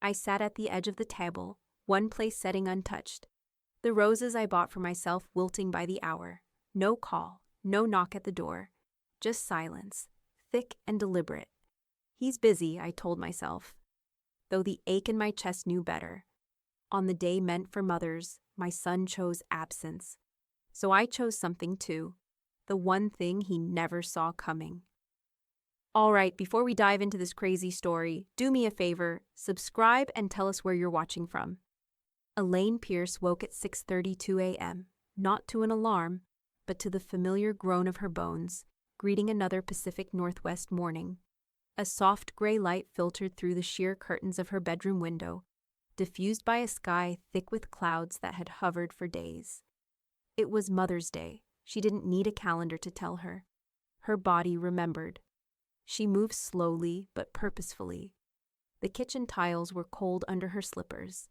I sat at the edge of the table, one place setting untouched. The roses I bought for myself wilting by the hour. No call, no knock at the door. Just silence, thick and deliberate. He's busy, I told myself. Though the ache in my chest knew better. On the day meant for mothers, my son chose absence. So I chose something too. The one thing he never saw coming. All right, before we dive into this crazy story, do me a favor, subscribe and tell us where you're watching from. Elaine Pierce woke at 6:32 a.m., not to an alarm, but to the familiar groan of her bones, greeting another Pacific Northwest morning. A soft gray light filtered through the sheer curtains of her bedroom window, diffused by a sky thick with clouds that had hovered for days. It was Mother's Day. She didn't need a calendar to tell her. Her body remembered. She moved slowly but purposefully. The kitchen tiles were cold under her slippers.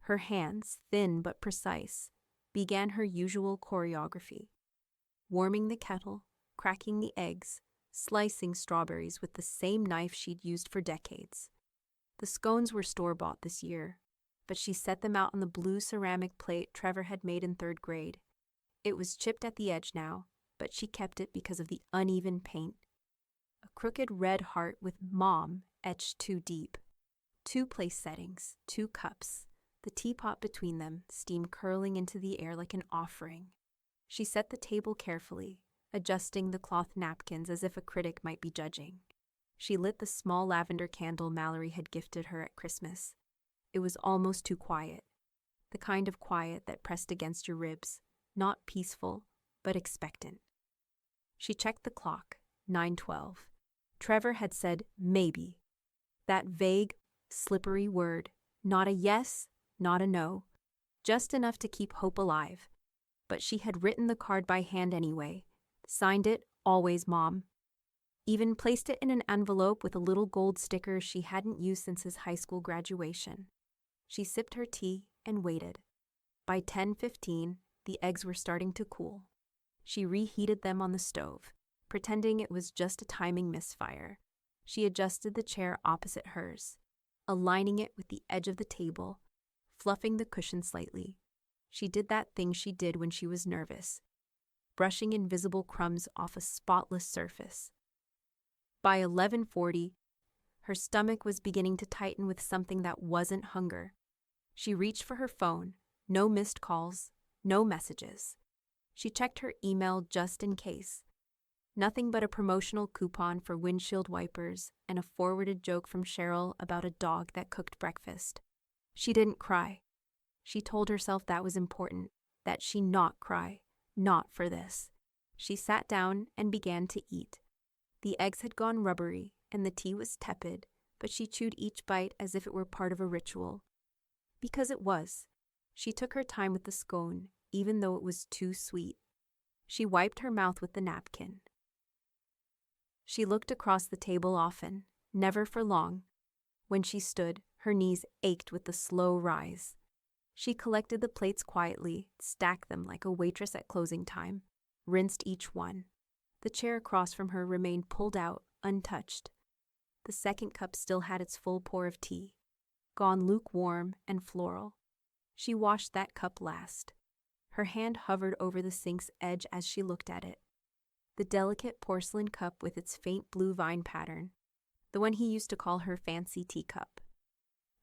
Her hands, thin but precise, began her usual choreography. Warming the kettle, cracking the eggs, slicing strawberries with the same knife she'd used for decades. The scones were store-bought this year, but she set them out on the blue ceramic plate Trevor had made in 3rd grade. It was chipped at the edge now, but she kept it because of the uneven paint. A crooked red heart with Mom etched too deep. 2 place settings, 2 cups, the teapot between them, steam curling into the air like an offering. She set the table carefully, adjusting the cloth napkins as if a critic might be judging. She lit the small lavender candle Mallory had gifted her at Christmas. It was almost too quiet, the kind of quiet that pressed against your ribs, not peaceful, but expectant. She checked the clock, 9:12. Trevor had said maybe. That vague, slippery word, not a yes, not a no, just enough to keep hope alive. But she had written the card by hand anyway, signed it, always Mom. Even placed it in an envelope with a little gold sticker she hadn't used since his high school graduation. She sipped her tea and waited. By 10:15, the eggs were starting to cool. She reheated them on the stove, pretending it was just a timing misfire. She adjusted the chair opposite hers, aligning it with the edge of the table, fluffing the cushion slightly. She did that thing she did when she was nervous, brushing invisible crumbs off a spotless surface. By 11:40, her stomach was beginning to tighten with something that wasn't hunger. She reached for her phone, no missed calls, no messages. She checked her email just in case. Nothing but a promotional coupon for windshield wipers and a forwarded joke from Cheryl about a dog that cooked breakfast. She didn't cry. She told herself that was important, that she not cry, not for this. She sat down and began to eat. The eggs had gone rubbery and the tea was tepid, but she chewed each bite as if it were part of a ritual. Because it was. She took her time with the scone, even though it was too sweet. She wiped her mouth with the napkin. She looked across the table often, never for long. When she stood, her knees ached with the slow rise. She collected the plates quietly, stacked them like a waitress at closing time, rinsed each one. The chair across from her remained pulled out, untouched. The second cup still had its full pour of tea, gone lukewarm and floral. She washed that cup last. Her hand hovered over the sink's edge as she looked at it. The delicate porcelain cup with its faint blue vine pattern, the one he used to call her fancy teacup.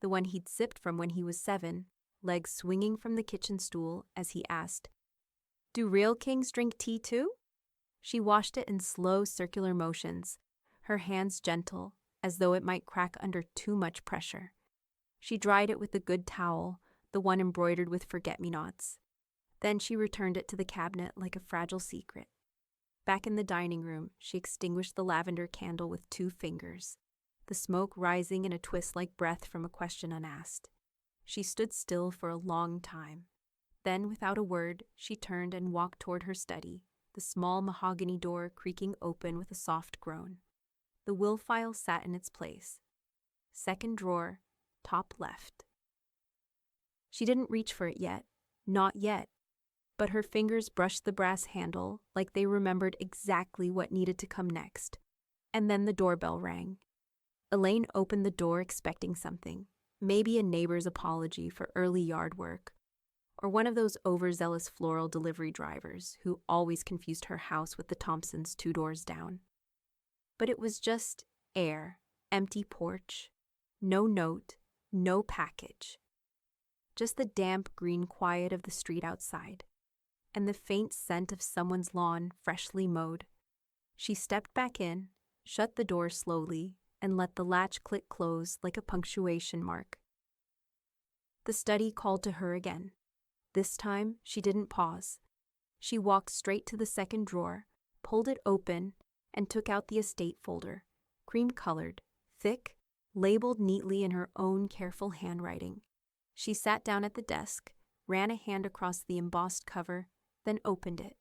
The one he'd sipped from when he was 7, legs swinging from the kitchen stool as he asked, "Do real kings drink tea too?" She washed it in slow circular motions, her hands gentle, as though it might crack under too much pressure. She dried it with a good towel, the one embroidered with forget-me-nots. Then she returned it to the cabinet like a fragile secret. Back in the dining room, she extinguished the lavender candle with 2 fingers, the smoke rising in a twist like breath from a question unasked. She stood still for a long time. Then, without a word, she turned and walked toward her study, the small mahogany door creaking open with a soft groan. The will file sat in its place. 2nd drawer, top left. She didn't reach for it yet, not yet, but her fingers brushed the brass handle like they remembered exactly what needed to come next. And then the doorbell rang. Elaine opened the door expecting something, Maybe a neighbor's apology for early yard work, or one of those overzealous floral delivery drivers who always confused her house with the Thompsons 2 doors down. But it was just air, empty porch, no note, no package. Just the damp green quiet of the street outside, and the faint scent of someone's lawn freshly mowed. She stepped back in, shut the door slowly, and let the latch click close like a punctuation mark. The study called to her again. This time, she didn't pause. She walked straight to the second drawer, pulled it open, and took out the estate folder, cream-colored, thick, labeled neatly in her own careful handwriting. She sat down at the desk, ran a hand across the embossed cover, then opened it.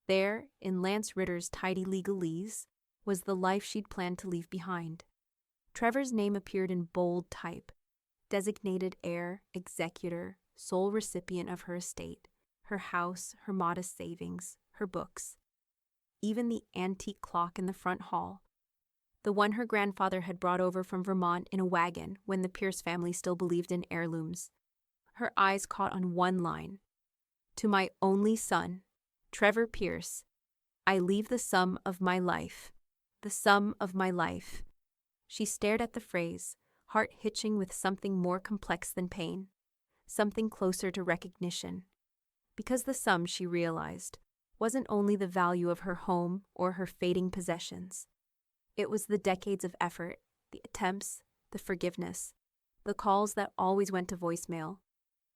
There, in Lance Ritter's tidy legalese, was the life she'd planned to leave behind. Trevor's name appeared in bold type, designated heir, executor, sole recipient of her estate, her house, her modest savings, her books. Even the antique clock in the front hall, the one her grandfather had brought over from Vermont in a wagon when the Pierce family still believed in heirlooms. Her eyes caught on one line. To my only son, Trevor Pierce, I leave the sum of my life. The sum of my life. She stared at the phrase, heart hitching with something more complex than pain, something closer to recognition. Because the sum, she realized, wasn't only the value of her home or her fading possessions. It was the decades of effort, the attempts, the forgiveness, the calls that always went to voicemail,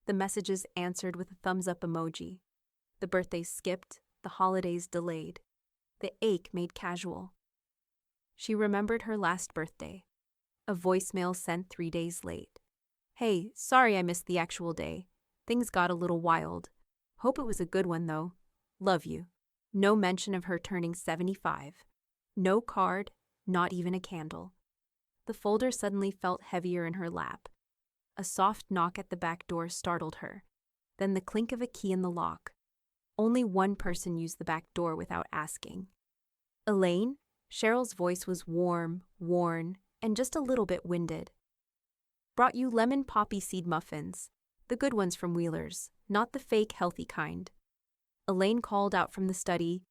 the messages answered with a thumbs-up emoji, the birthdays skipped, the holidays delayed, the ache made casual. She remembered her last birthday, a voicemail sent 3 days late. Hey, sorry I missed the actual day. Things got a little wild. Hope it was a good one, though. Love you. No mention of her turning 75. No card, not even a candle. The folder suddenly felt heavier in her lap. A soft knock at the back door startled her, then the clink of a key in the lock. Only one person used the back door without asking. Elaine? Cheryl's voice was warm, worn, and just a little bit winded. Brought you lemon poppy seed muffins. The good ones from Wheeler's, not the fake healthy kind. Elaine called out from the study.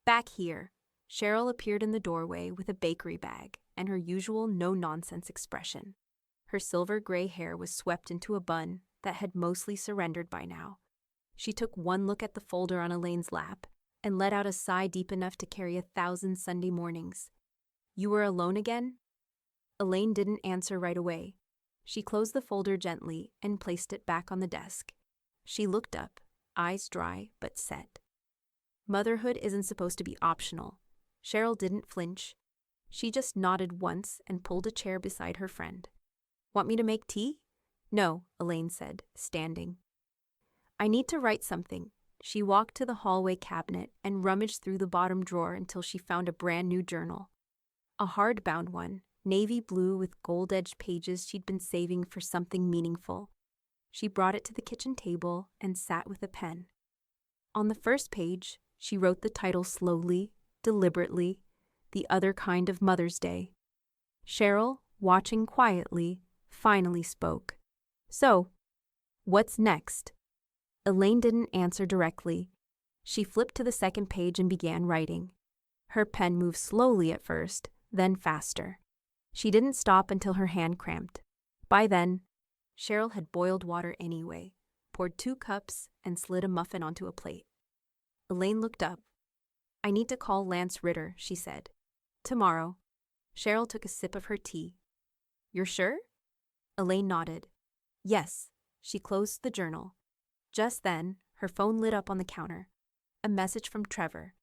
Back here. Cheryl appeared in the doorway with a bakery bag and her usual no-nonsense expression. Her silver-gray hair was swept into a bun that had mostly surrendered by now. She took one look at the folder on Elaine's lap and let out a sigh deep enough to carry 1,000 Sunday mornings. You were alone again? Elaine didn't answer right away. She closed the folder gently and placed it back on the desk. She looked up, eyes dry but set. Motherhood isn't supposed to be optional. Cheryl didn't flinch. She just nodded once and pulled a chair beside her friend. Want me to make tea? No, Elaine said, standing. I need to write something. She walked to the hallway cabinet and rummaged through the bottom drawer until she found a brand new journal. A hardbound one, navy blue with gold-edged pages she'd been saving for something meaningful. She brought it to the kitchen table and sat with a pen. On the first page, she wrote the title slowly, deliberately, The Other Kind of Mother's Day. Cheryl, watching quietly, finally spoke. So, what's next? Elaine didn't answer directly. She flipped to the second page and began writing. Her pen moved slowly at first, then faster. She didn't stop until her hand cramped. By then, Cheryl had boiled water anyway, poured 2 cups, and slid a muffin onto a plate. Elaine looked up. I need to call Lance Ritter, she said. Tomorrow. Cheryl took a sip of her tea. You're sure? Elaine nodded. Yes. She closed the journal. Just then, her phone lit up on the counter. A message from Trevor.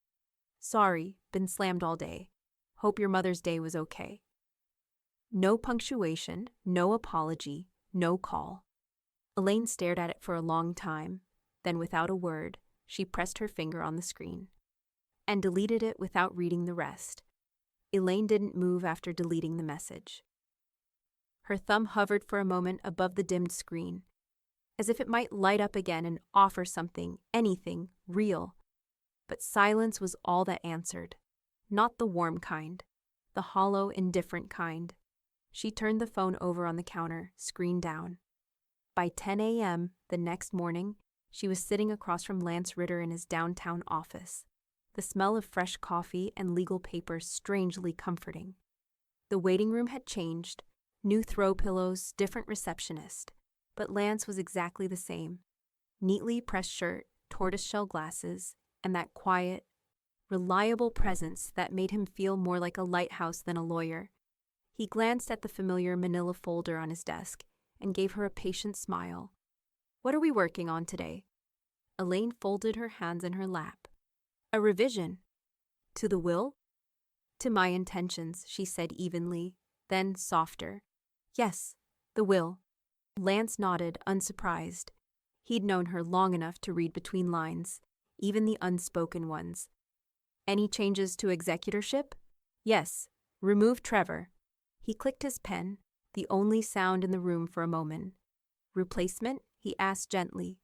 Sorry, been slammed all day. Hope your Mother's Day was okay. No punctuation, no apology, no call. Elaine stared at it for a long time. Then, without a word, she pressed her finger on the screen and deleted it without reading the rest. Elaine didn't move after deleting the message. Her thumb hovered for a moment above the dimmed screen, as if it might light up again and offer something, anything, real. But silence was all that answered. Not the warm kind, the hollow, indifferent kind. She turned the phone over on the counter, screen down. By 10 a.m. the next morning, she was sitting across from Lance Ritter in his downtown office, the smell of fresh coffee and legal papers strangely comforting. The waiting room had changed, new throw pillows, different receptionist, but Lance was exactly the same. Neatly pressed shirt, tortoiseshell glasses, and that quiet, reliable presence that made him feel more like a lighthouse than a lawyer. He glanced at the familiar manila folder on his desk and gave her a patient smile. "What are we working on today?" Elaine folded her hands in her lap. "A revision." "To the will?" "To my intentions," she said evenly, then softer. "Yes, the will." Lance nodded, unsurprised. He'd known her long enough to read between lines, even the unspoken ones. "Any changes to executorship?" "Yes. Remove Trevor." He clicked his pen, the only sound in the room for a moment. "Replacement?" he asked gently.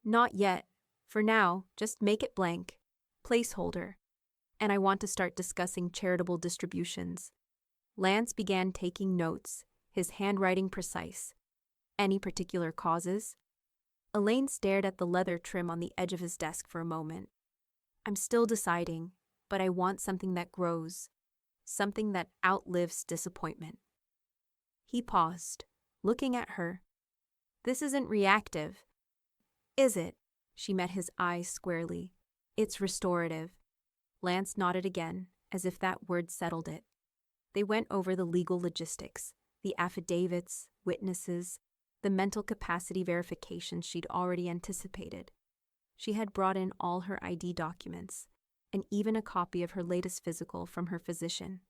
"Not yet. For now, just make it blank. Placeholder. And I want to start discussing charitable distributions." Lance began taking notes, his handwriting precise. "Any particular causes?" Elaine stared at the leather trim on the edge of his desk for a moment. "I'm still deciding, but I want something that grows, something that outlives disappointment." He paused, looking at her. "This isn't reactive." "Is it?" She met his eyes squarely. "It's restorative." Lance nodded again, as if that word settled it. They went over the legal logistics, the affidavits, witnesses, the mental capacity verifications she'd already anticipated. She had brought in all her ID documents, and even a copy of her latest physical from her physician.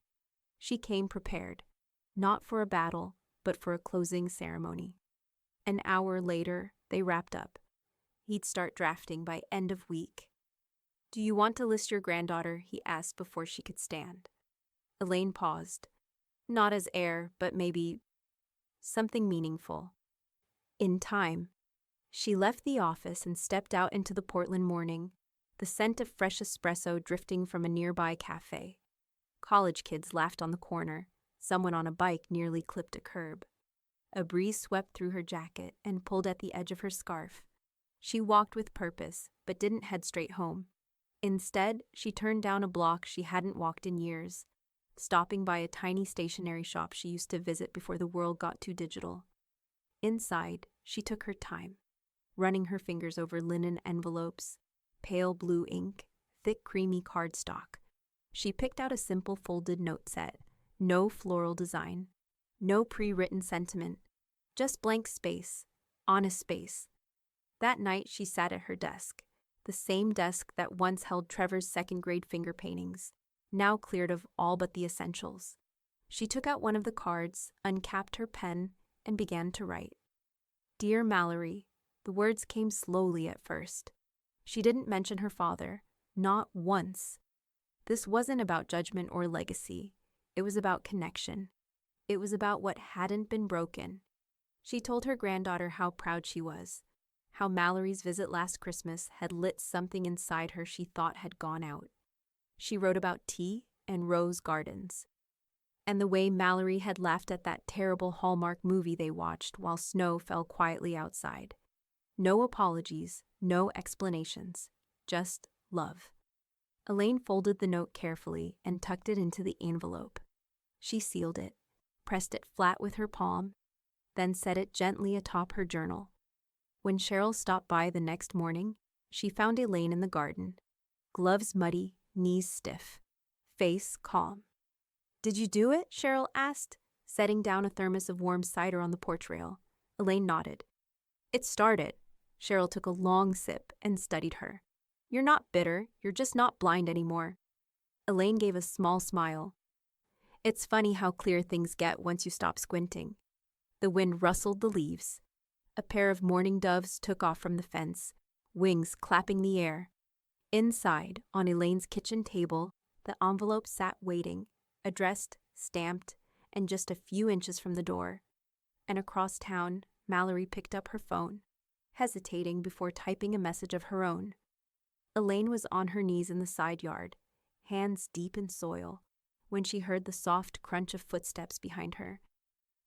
She came prepared, not for a battle, but for a closing ceremony. An hour later, they wrapped up. He'd start drafting by end of week. "Do you want to list your granddaughter?" he asked before she could stand. Elaine paused. "Not as heir, but maybe something meaningful." In time. She left the office and stepped out into the Portland morning, the scent of fresh espresso drifting from a nearby cafe. College kids laughed on the corner. Someone on a bike nearly clipped a curb. A breeze swept through her jacket and pulled at the edge of her scarf. She walked with purpose, but didn't head straight home. Instead, she turned down a block she hadn't walked in years, stopping by a tiny stationery shop she used to visit before the world got too digital. Inside, she took her time, running her fingers over linen envelopes, pale blue ink, thick creamy cardstock. She picked out a simple folded note set, no floral design, no pre-written sentiment, just blank space, honest space. That night she sat at her desk, the same desk that once held Trevor's second-grade finger paintings, now cleared of all but the essentials. She took out one of the cards, uncapped her pen, and began to write. "Dear Mallory," the words came slowly at first. She didn't mention her father, not once. This wasn't about judgment or legacy. It was about connection. It was about what hadn't been broken. She told her granddaughter how proud she was, how Mallory's visit last Christmas had lit something inside her she thought had gone out. She wrote about tea and rose gardens, and the way Mallory had laughed at that terrible Hallmark movie they watched while snow fell quietly outside. No apologies, no explanations, just love. Elaine folded the note carefully and tucked it into the envelope. She sealed it, pressed it flat with her palm, then set it gently atop her journal. When Cheryl stopped by the next morning, she found Elaine in the garden, gloves muddy, knees stiff, face calm. "Did you do it?" Cheryl asked, setting down a thermos of warm cider on the porch rail. Elaine nodded. "It started." Cheryl took a long sip and studied her. "You're not bitter, you're just not blind anymore." Elaine gave a small smile. "It's funny how clear things get once you stop squinting." The wind rustled the leaves. A pair of mourning doves took off from the fence, wings clapping the air. Inside, on Elaine's kitchen table, the envelope sat waiting, addressed, stamped, and just a few inches from the door. And across town, Mallory picked up her phone, hesitating before typing a message of her own. Elaine was on her knees in the side yard, hands deep in soil, when she heard the soft crunch of footsteps behind her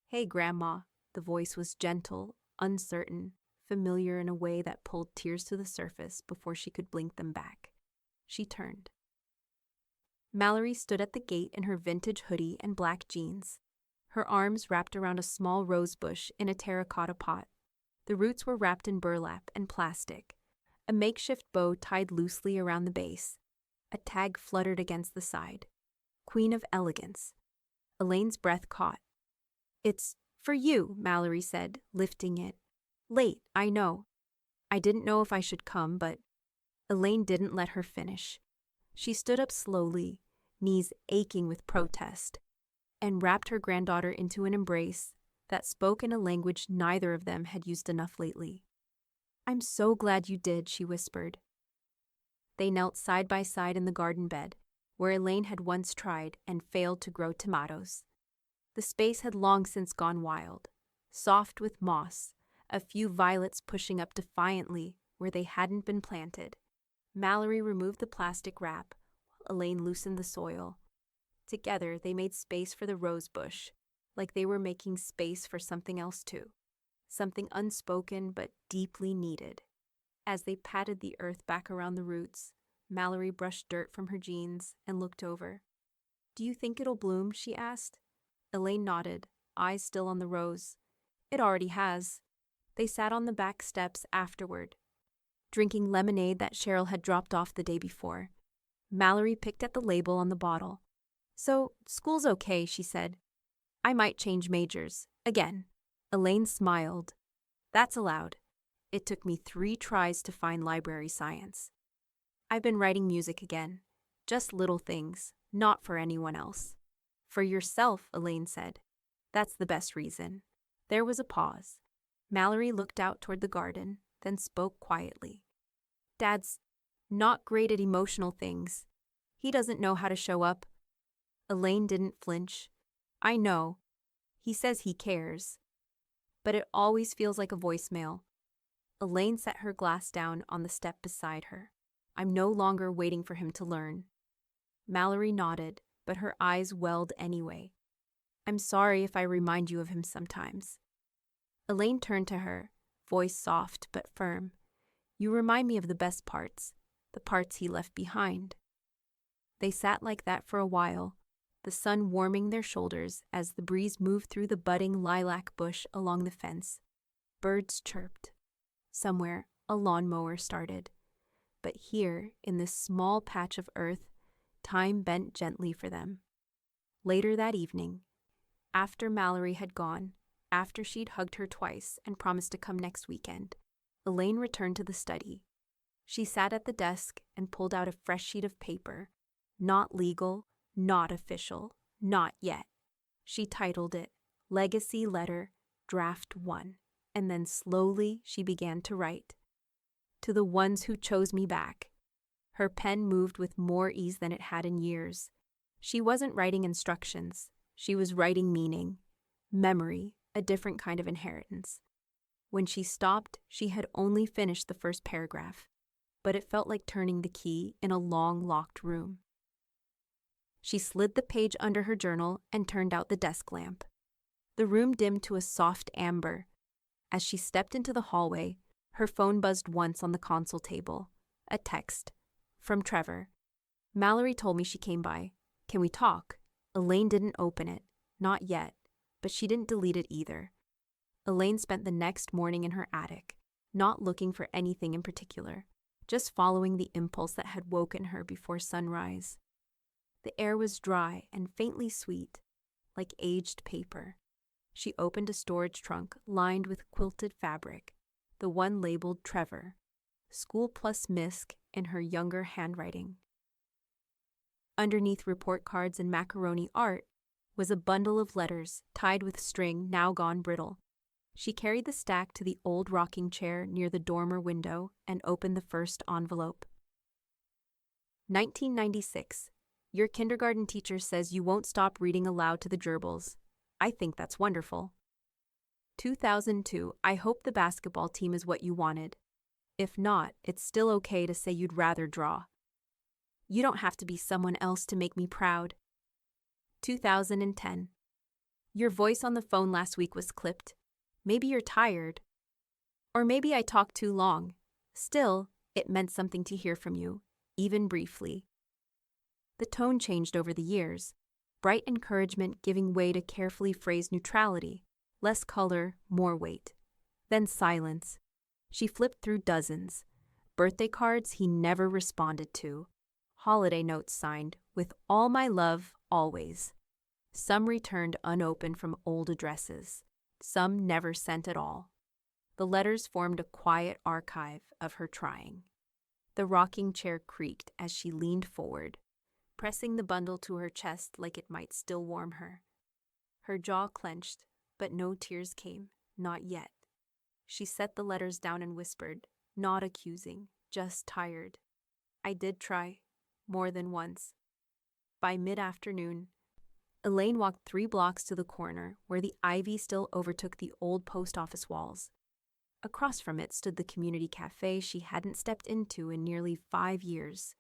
Hey, Grandma. The voice was gentle, uncertain, familiar in a way that pulled tears to the surface before she could blink them back. She turned. Mallory stood at the gate in her vintage hoodie and black jeans, her arms wrapped around a small rose bush in a terracotta pot. The roots were wrapped in burlap and plastic, a makeshift bow tied loosely around the base. A tag fluttered against the side. Queen of Elegance. Elaine's breath caught. It's for you, Mallory said, lifting it. Late, I know. I didn't know if I should come, but Elaine didn't let her finish. She stood up slowly, knees aching with protest, and wrapped her granddaughter into an embrace that spoke in a language neither of them had used enough lately. I'm so glad you did, she whispered. They knelt side by side in the garden bed, where Elaine had once tried and failed to grow tomatoes. The space had long since gone wild, soft with moss, a few violets pushing up defiantly where they hadn't been planted. Mallory removed the plastic wrap, while Elaine loosened the soil. Together, they made space for the rose bush, like they were making space for something else too, something unspoken but deeply needed. As they patted the earth back around the roots, Mallory brushed dirt from her jeans and looked over. Do you think it'll bloom? She asked. Elaine nodded, eyes still on the rose. It already has. They sat on the back steps afterward, drinking lemonade that Cheryl had dropped off the day before. Mallory picked at the label on the bottle. So, school's okay, she said. I might change majors. Again. Elaine smiled. That's allowed. It took me 3 tries to find library science. I've been writing music again. Just little things, not for anyone else. For yourself, Elaine said. That's the best reason. There was a pause. Mallory looked out toward the garden, then spoke quietly. Dad's not great at emotional things. He doesn't know how to show up. Elaine didn't flinch. I know. He says he cares. But it always feels like a voicemail. Elaine set her glass down on the step beside her. I'm no longer waiting for him to learn. Mallory nodded, but her eyes welled anyway. I'm sorry if I remind you of him sometimes. Elaine turned to her, voice soft but firm. You remind me of the best parts, the parts he left behind. They sat like that for a while, the sun warming their shoulders as the breeze moved through the budding lilac bush along the fence. Birds chirped. Somewhere, a lawnmower started. But here, in this small patch of earth, time bent gently for them. Later that evening, after Mallory had gone, after she'd hugged her twice and promised to come next weekend, Elaine returned to the study. She sat at the desk and pulled out a fresh sheet of paper. Not legal, not official, not yet. She titled it Legacy Letter, Draft 1, and then slowly she began to write. To the ones who chose me back. Her pen moved with more ease than it had in years. She wasn't writing instructions. She was writing meaning, memory, a different kind of inheritance. When she stopped, she had only finished the first paragraph, but it felt like turning the key in a long, locked room. She slid the page under her journal and turned out the desk lamp. The room dimmed to a soft amber. As she stepped into the hallway, her phone buzzed once on the console table. A text. From Trevor. Mallory told me she came by. Can we talk? Elaine didn't open it. Not yet. But she didn't delete it either. Elaine spent the next morning in her attic, not looking for anything in particular, just following the impulse that had woken her before sunrise. The air was dry and faintly sweet, like aged paper. She opened a storage trunk lined with quilted fabric, the one labeled Trevor, School plus Misk in her younger handwriting. Underneath report cards and macaroni art was a bundle of letters tied with string now gone brittle. She carried the stack to the old rocking chair near the dormer window and opened the first envelope. 1996. Your kindergarten teacher says you won't stop reading aloud to the gerbils. I think that's wonderful. 2002. I hope the basketball team is what you wanted. If not, it's still okay to say you'd rather draw. You don't have to be someone else to make me proud. 2010. Your voice on the phone last week was clipped. Maybe you're tired. Or maybe I talked too long. Still, it meant something to hear from you, even briefly. The tone changed over the years, bright encouragement giving way to carefully phrased neutrality, less color, more weight. Then silence. She flipped through dozens. Birthday cards he never responded to. Holiday notes signed, "With all my love, always." Some returned unopened from old addresses. Some never sent at all. The letters formed a quiet archive of her trying. The rocking chair creaked as she leaned forward, pressing the bundle to her chest like it might still warm her. Her jaw clenched, but no tears came, not yet. She set the letters down and whispered, not accusing, just tired. I did try, more than once. By mid-afternoon, Elaine walked 3 blocks to the corner where the ivy still overtook the old post office walls. Across from it stood the community cafe she hadn't stepped into in nearly 5 years.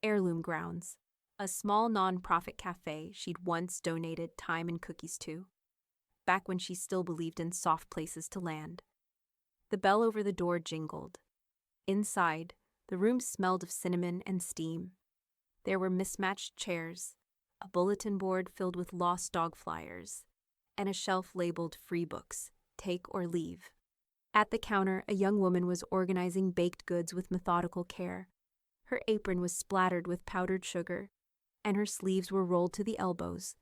Heirloom Grounds, a small non-profit cafe she'd once donated time and cookies to, back when she still believed in soft places to land. The bell over the door jingled. Inside, the room smelled of cinnamon and steam. There were mismatched chairs, a bulletin board filled with lost dog flyers, and a shelf labeled free books, take or leave. At the counter, a young woman was organizing baked goods with methodical care. Her apron was splattered with powdered sugar, and her sleeves were rolled to the elbows.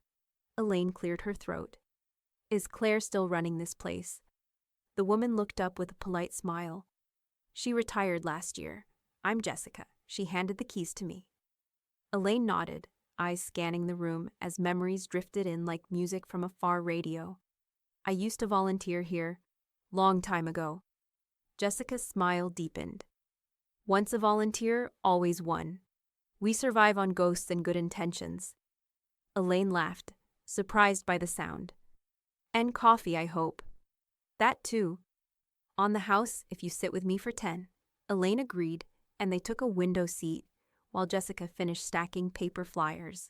Elaine cleared her throat. Is Claire still running this place? The woman looked up with a polite smile. She retired last year. I'm Jessica. She handed the keys to me. Elaine nodded, eyes scanning the room as memories drifted in like music from a far radio. I used to volunteer here, long time ago. Jessica's smile deepened. Once a volunteer, always one. We survive on ghosts and good intentions. Elaine laughed, surprised by the sound. And coffee, I hope. That too. On the house, if you sit with me for 10. Elaine agreed, and they took a window seat while Jessica finished stacking paper flyers.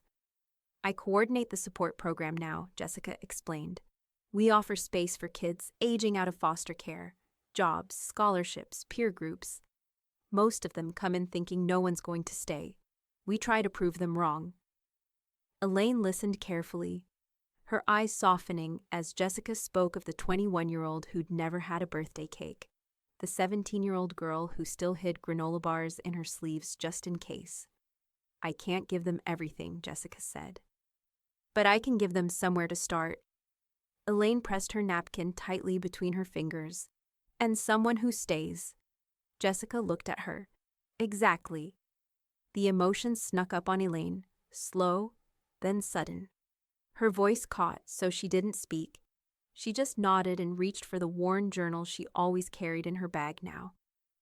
I coordinate the support program now, Jessica explained. We offer space for kids aging out of foster care, jobs, scholarships, peer groups. Most of them come in thinking no one's going to stay. We try to prove them wrong. Elaine listened carefully, her eyes softening as Jessica spoke of the 21-year-old who'd never had a birthday cake, the 17-year-old girl who still hid granola bars in her sleeves just in case. I can't give them everything, Jessica said. But I can give them somewhere to start. Elaine pressed her napkin tightly between her fingers. And someone who stays. Jessica looked at her. Exactly. The emotion snuck up on Elaine, slow, then sudden. Her voice caught, so she didn't speak. She just nodded and reached for the worn journal she always carried in her bag now.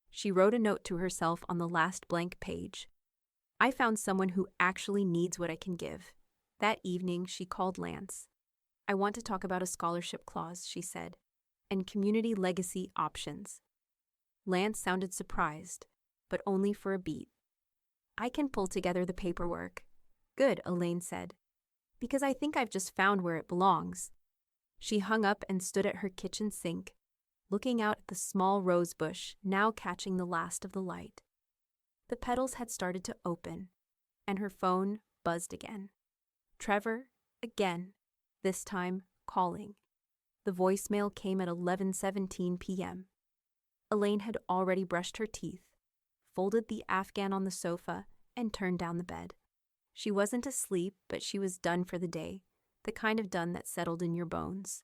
She wrote a note to herself on the last blank page. I found someone who actually needs what I can give. That evening, she called Lance. I want to talk about a scholarship clause, she said, and community legacy options. Lance sounded surprised, but only for a beat. I can pull together the paperwork. Good, Elaine said, because I think I've just found where it belongs. She hung up and stood at her kitchen sink, looking out at the small rose bush now catching the last of the light. The petals had started to open, and her phone buzzed again. Trevor, again, this time calling. The voicemail came at 11:17 p.m. Elaine had already brushed her teeth, folded the Afghan on the sofa, and turned down the bed. She wasn't asleep, but she was done for the day, the kind of done that settled in your bones.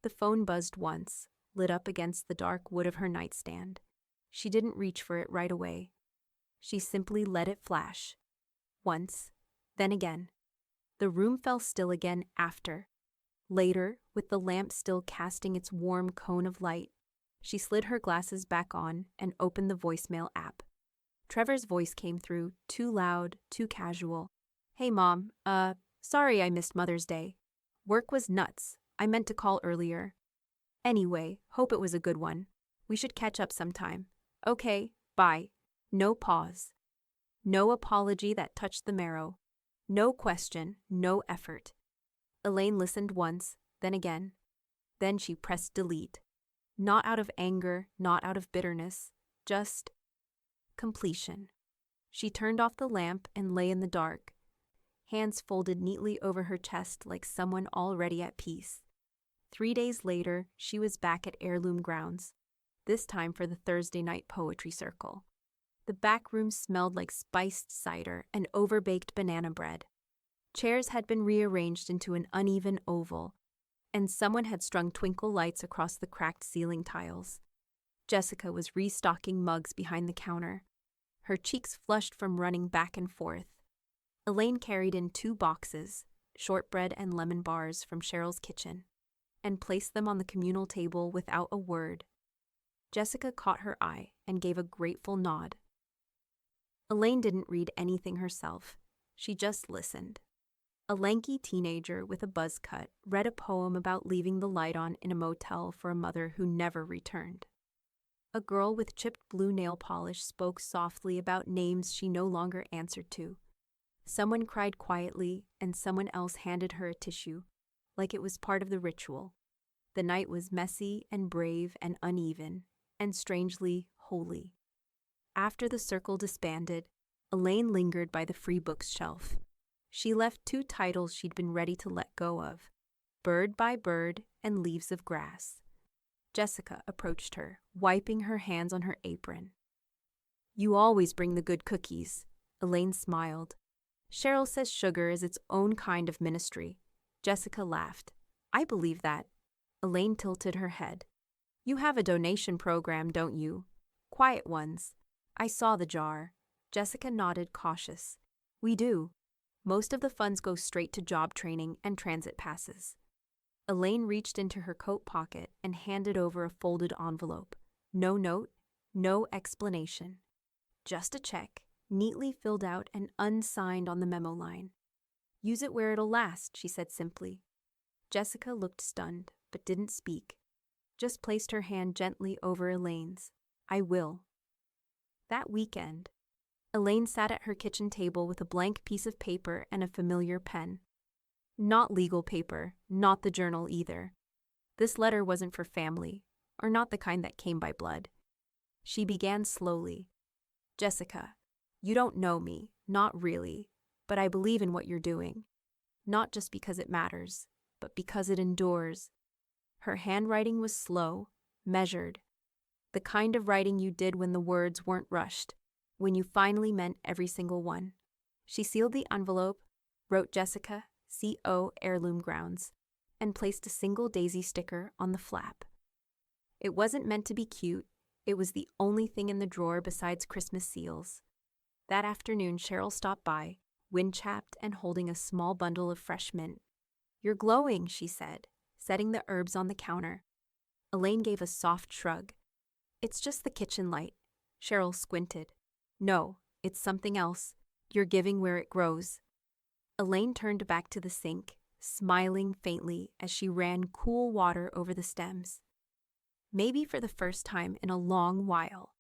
The phone buzzed once, lit up against the dark wood of her nightstand. She didn't reach for it right away. She simply let it flash. Once, then again. The room fell still again after. Later, with the lamp still casting its warm cone of light, she slid her glasses back on and opened the voicemail app. Trevor's voice came through, too loud, too casual. Hey, Mom, sorry I missed Mother's Day. Work was nuts. I meant to call earlier. Anyway, hope it was a good one. We should catch up sometime. Okay, bye. No pause. No apology that touched the marrow. No question, no effort. Elaine listened once, then again. Then she pressed delete. Not out of anger, not out of bitterness, just completion. She turned off the lamp and lay in the dark, hands folded neatly over her chest like someone already at peace. 3 days later, she was back at Heirloom Grounds, this time for the Thursday night poetry circle. The back room smelled like spiced cider and overbaked banana bread. Chairs had been rearranged into an uneven oval, and someone had strung twinkle lights across the cracked ceiling tiles. Jessica was restocking mugs behind the counter, her cheeks flushed from running back and forth. Elaine carried in 2 boxes, shortbread and lemon bars from Cheryl's kitchen, and placed them on the communal table without a word. Jessica caught her eye and gave a grateful nod. Elaine didn't read anything herself. She just listened. A lanky teenager with a buzz cut read a poem about leaving the light on in a motel for a mother who never returned. A girl with chipped blue nail polish spoke softly about names she no longer answered to. Someone cried quietly, and someone else handed her a tissue, like it was part of the ritual. The night was messy and brave and uneven, and strangely holy. After the circle disbanded, Elaine lingered by the free books shelf. She left 2 titles she'd been ready to let go of, Bird by Bird and Leaves of Grass. Jessica approached her, wiping her hands on her apron. "You always bring the good cookies," Elaine smiled. "Cheryl says sugar is its own kind of ministry." Jessica laughed. "I believe that." Elaine tilted her head. "You have a donation program, don't you? Quiet ones. I saw the jar." Jessica nodded, cautious. "We do. Most of the funds go straight to job training and transit passes." Elaine reached into her coat pocket and handed over a folded envelope. No note, no explanation. Just a check, neatly filled out and unsigned on the memo line. "Use it where it'll last," she said simply. Jessica looked stunned, but didn't speak. Just placed her hand gently over Elaine's. "I will." That weekend, Elaine sat at her kitchen table with a blank piece of paper and a familiar pen. Not legal paper, not the journal either. This letter wasn't for family, or not the kind that came by blood. She began slowly. "Jessica, you don't know me, not really, but I believe in what you're doing. Not just because it matters, but because it endures." Her handwriting was slow, measured. The kind of writing you did when the words weren't rushed, when you finally meant every single one. She sealed the envelope, wrote Jessica, C.O. Heirloom Grounds, and placed a single daisy sticker on the flap. It wasn't meant to be cute. It was the only thing in the drawer besides Christmas seals. That afternoon, Cheryl stopped by, wind-chapped and holding a small bundle of fresh mint. "You're glowing," she said, setting the herbs on the counter. Elaine gave a soft shrug. "It's just the kitchen light." Cheryl squinted. "No, it's something else. You're giving where it grows." Elaine turned back to the sink, smiling faintly as she ran cool water over the stems. Maybe for the first time in a long while.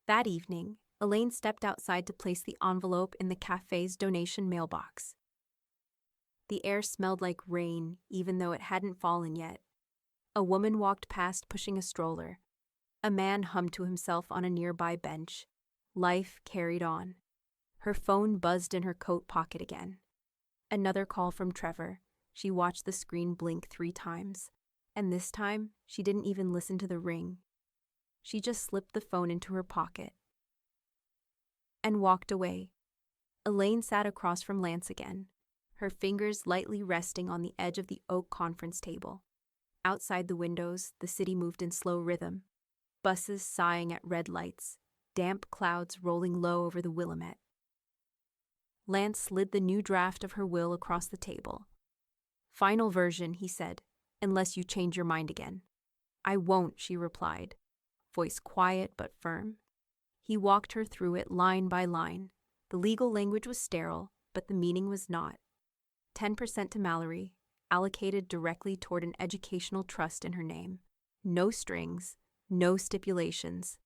That evening, Elaine stepped outside to place the envelope in the cafe's donation mailbox. The air smelled like rain, even though it hadn't fallen yet. A woman walked past pushing a stroller. A man hummed to himself on a nearby bench. Life carried on. Her phone buzzed in her coat pocket again. Another call from Trevor. She watched the screen blink 3 times, and this time she didn't even listen to the ring. She just slipped the phone into her pocket and walked away. Elaine sat across from Lance again, her fingers lightly resting on the edge of the oak conference table. Outside the windows, the city moved in slow rhythm. Buses sighing at red lights, damp clouds rolling low over the Willamette. Lance slid the new draft of her will across the table. "Final version," he said, "unless you change your mind again." "I won't," she replied, voice quiet but firm. He walked her through it line by line. The legal language was sterile, but the meaning was not. 10% to Mallory, allocated directly toward an educational trust in her name. No strings, no stipulations.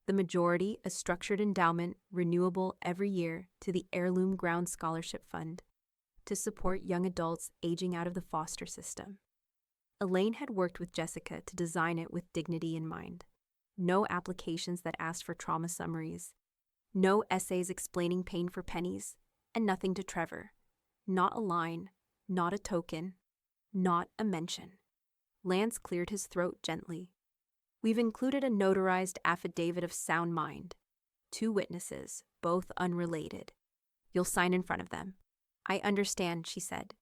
The majority, a structured endowment, renewable every year to the Heirloom Grounds Scholarship Fund, to support young adults aging out of the foster system. Elaine had worked with Jessica to design it with dignity in mind. No applications that asked for trauma summaries. No essays explaining pain for pennies. And nothing to Trevor. Not a line. Not a token. Not a mention. Lance cleared his throat gently. We've included a notarized affidavit of sound mind. 2 witnesses, both unrelated. You'll sign in front of them. I understand, she said.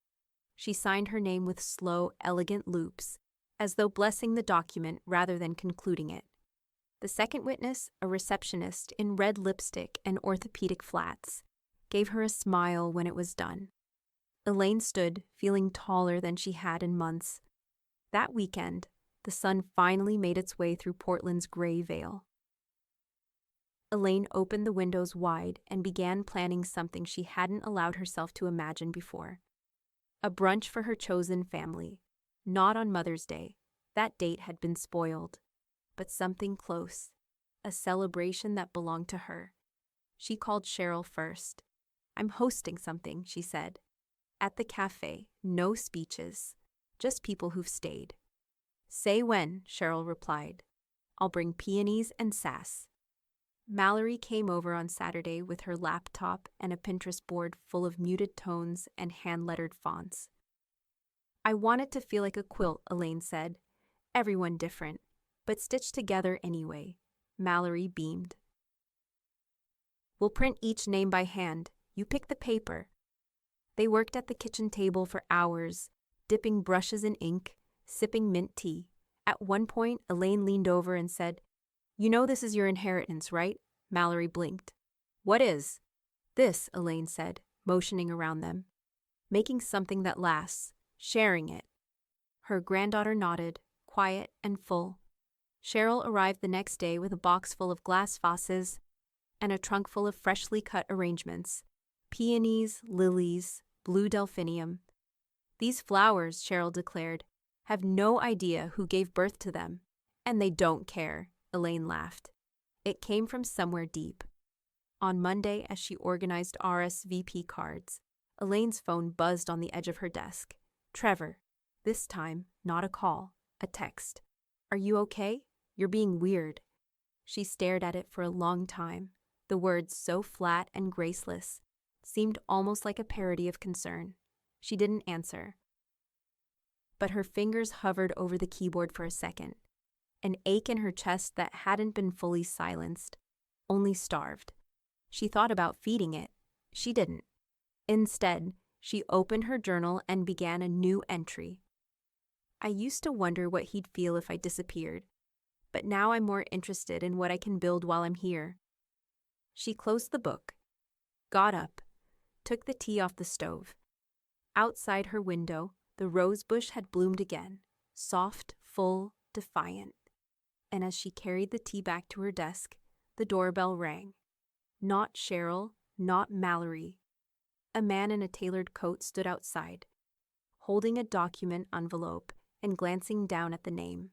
She signed her name with slow, elegant loops, as though blessing the document rather than concluding it. The second witness, a receptionist in red lipstick and orthopedic flats, gave her a smile when it was done. Elaine stood, feeling taller than she had in months. That weekend, the sun finally made its way through Portland's gray veil. Elaine opened the windows wide and began planning something she hadn't allowed herself to imagine before. A brunch for her chosen family. Not on Mother's Day. That date had been spoiled. But something close. A celebration that belonged to her. She called Cheryl first. I'm hosting something, she said. At the cafe, no speeches. Just people who've stayed. Say when, Cheryl replied. I'll bring peonies and sass. Mallory came over on Saturday with her laptop and a Pinterest board full of muted tones and hand-lettered fonts. I want it to feel like a quilt, Elaine said. Everyone different, but stitched together anyway. Mallory beamed. We'll print each name by hand. You pick the paper. They worked at the kitchen table for hours, dipping brushes in ink, sipping mint tea. At one point, Elaine leaned over and said, You know this is your inheritance, right? Mallory blinked. What is? This, Elaine said, motioning around them. Making something that lasts, sharing it. Her granddaughter nodded, quiet and full. Cheryl arrived the next day with a box full of glass vases and a trunk full of freshly cut arrangements. Peonies, lilies, blue delphinium. These flowers, Cheryl declared, have no idea who gave birth to them. And they don't care, Elaine laughed. It came from somewhere deep. On Monday, as she organized RSVP cards, Elaine's phone buzzed on the edge of her desk. Trevor. This time, not a call, a text. Are you okay? You're being weird. She stared at it for a long time. The words, so flat and graceless, seemed almost like a parody of concern. She didn't answer. But her fingers hovered over the keyboard for a second. An ache in her chest that hadn't been fully silenced, only starved. She thought about feeding it. She didn't. Instead, she opened her journal and began a new entry. I used to wonder what he'd feel if I disappeared, but now I'm more interested in what I can build while I'm here. She closed the book, got up, took the tea off the stove. Outside her window, the rose bush had bloomed again, soft, full, defiant. And as she carried the tea back to her desk, the doorbell rang. Not Cheryl, not Mallory. A man in a tailored coat stood outside, holding a document envelope and glancing down at the name.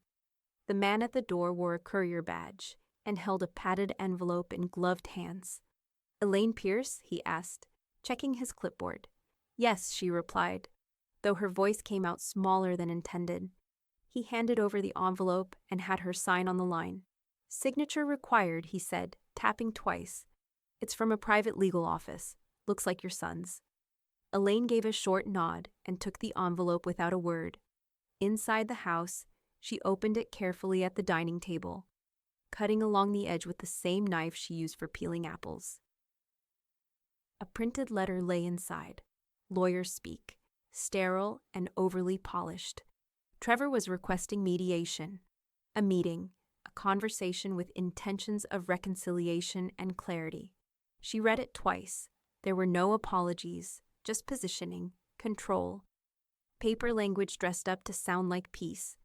The man at the door wore a courier badge and held a padded envelope in gloved hands. Elaine Pierce? He asked, checking his clipboard. Yes, she replied, though her voice came out smaller than intended. He handed over the envelope and had her sign on the line. Signature required, he said, tapping twice. It's from a private legal office. Looks like your son's. Elaine gave a short nod and took the envelope without a word. Inside the house, she opened it carefully at the dining table, cutting along the edge with the same knife she used for peeling apples. A printed letter lay inside. Lawyer speak, sterile and overly polished. Trevor was requesting mediation, a meeting, a conversation with intentions of reconciliation and clarity. She read it twice. There were no apologies, just positioning, control. Paper language dressed up to sound like peace.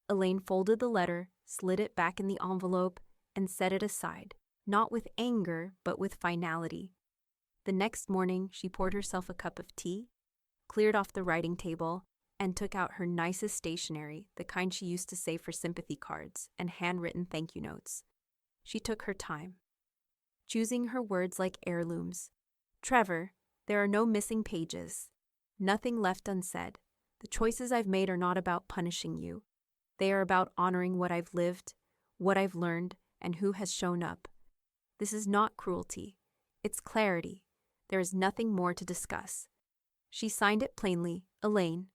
Elaine folded the letter, slid it back in the envelope, and set it aside, not with anger, but with finality. The next morning, she poured herself a cup of tea, cleared off the writing table, and took out her nicest stationery, the kind she used to save for sympathy cards and handwritten thank you notes. She took her time, choosing her words like heirlooms. Trevor, there are no missing pages. Nothing left unsaid. The choices I've made are not about punishing you. They are about honoring what I've lived, what I've learned, and who has shown up. This is not cruelty. It's clarity. There is nothing more to discuss. She signed it plainly, Elaine,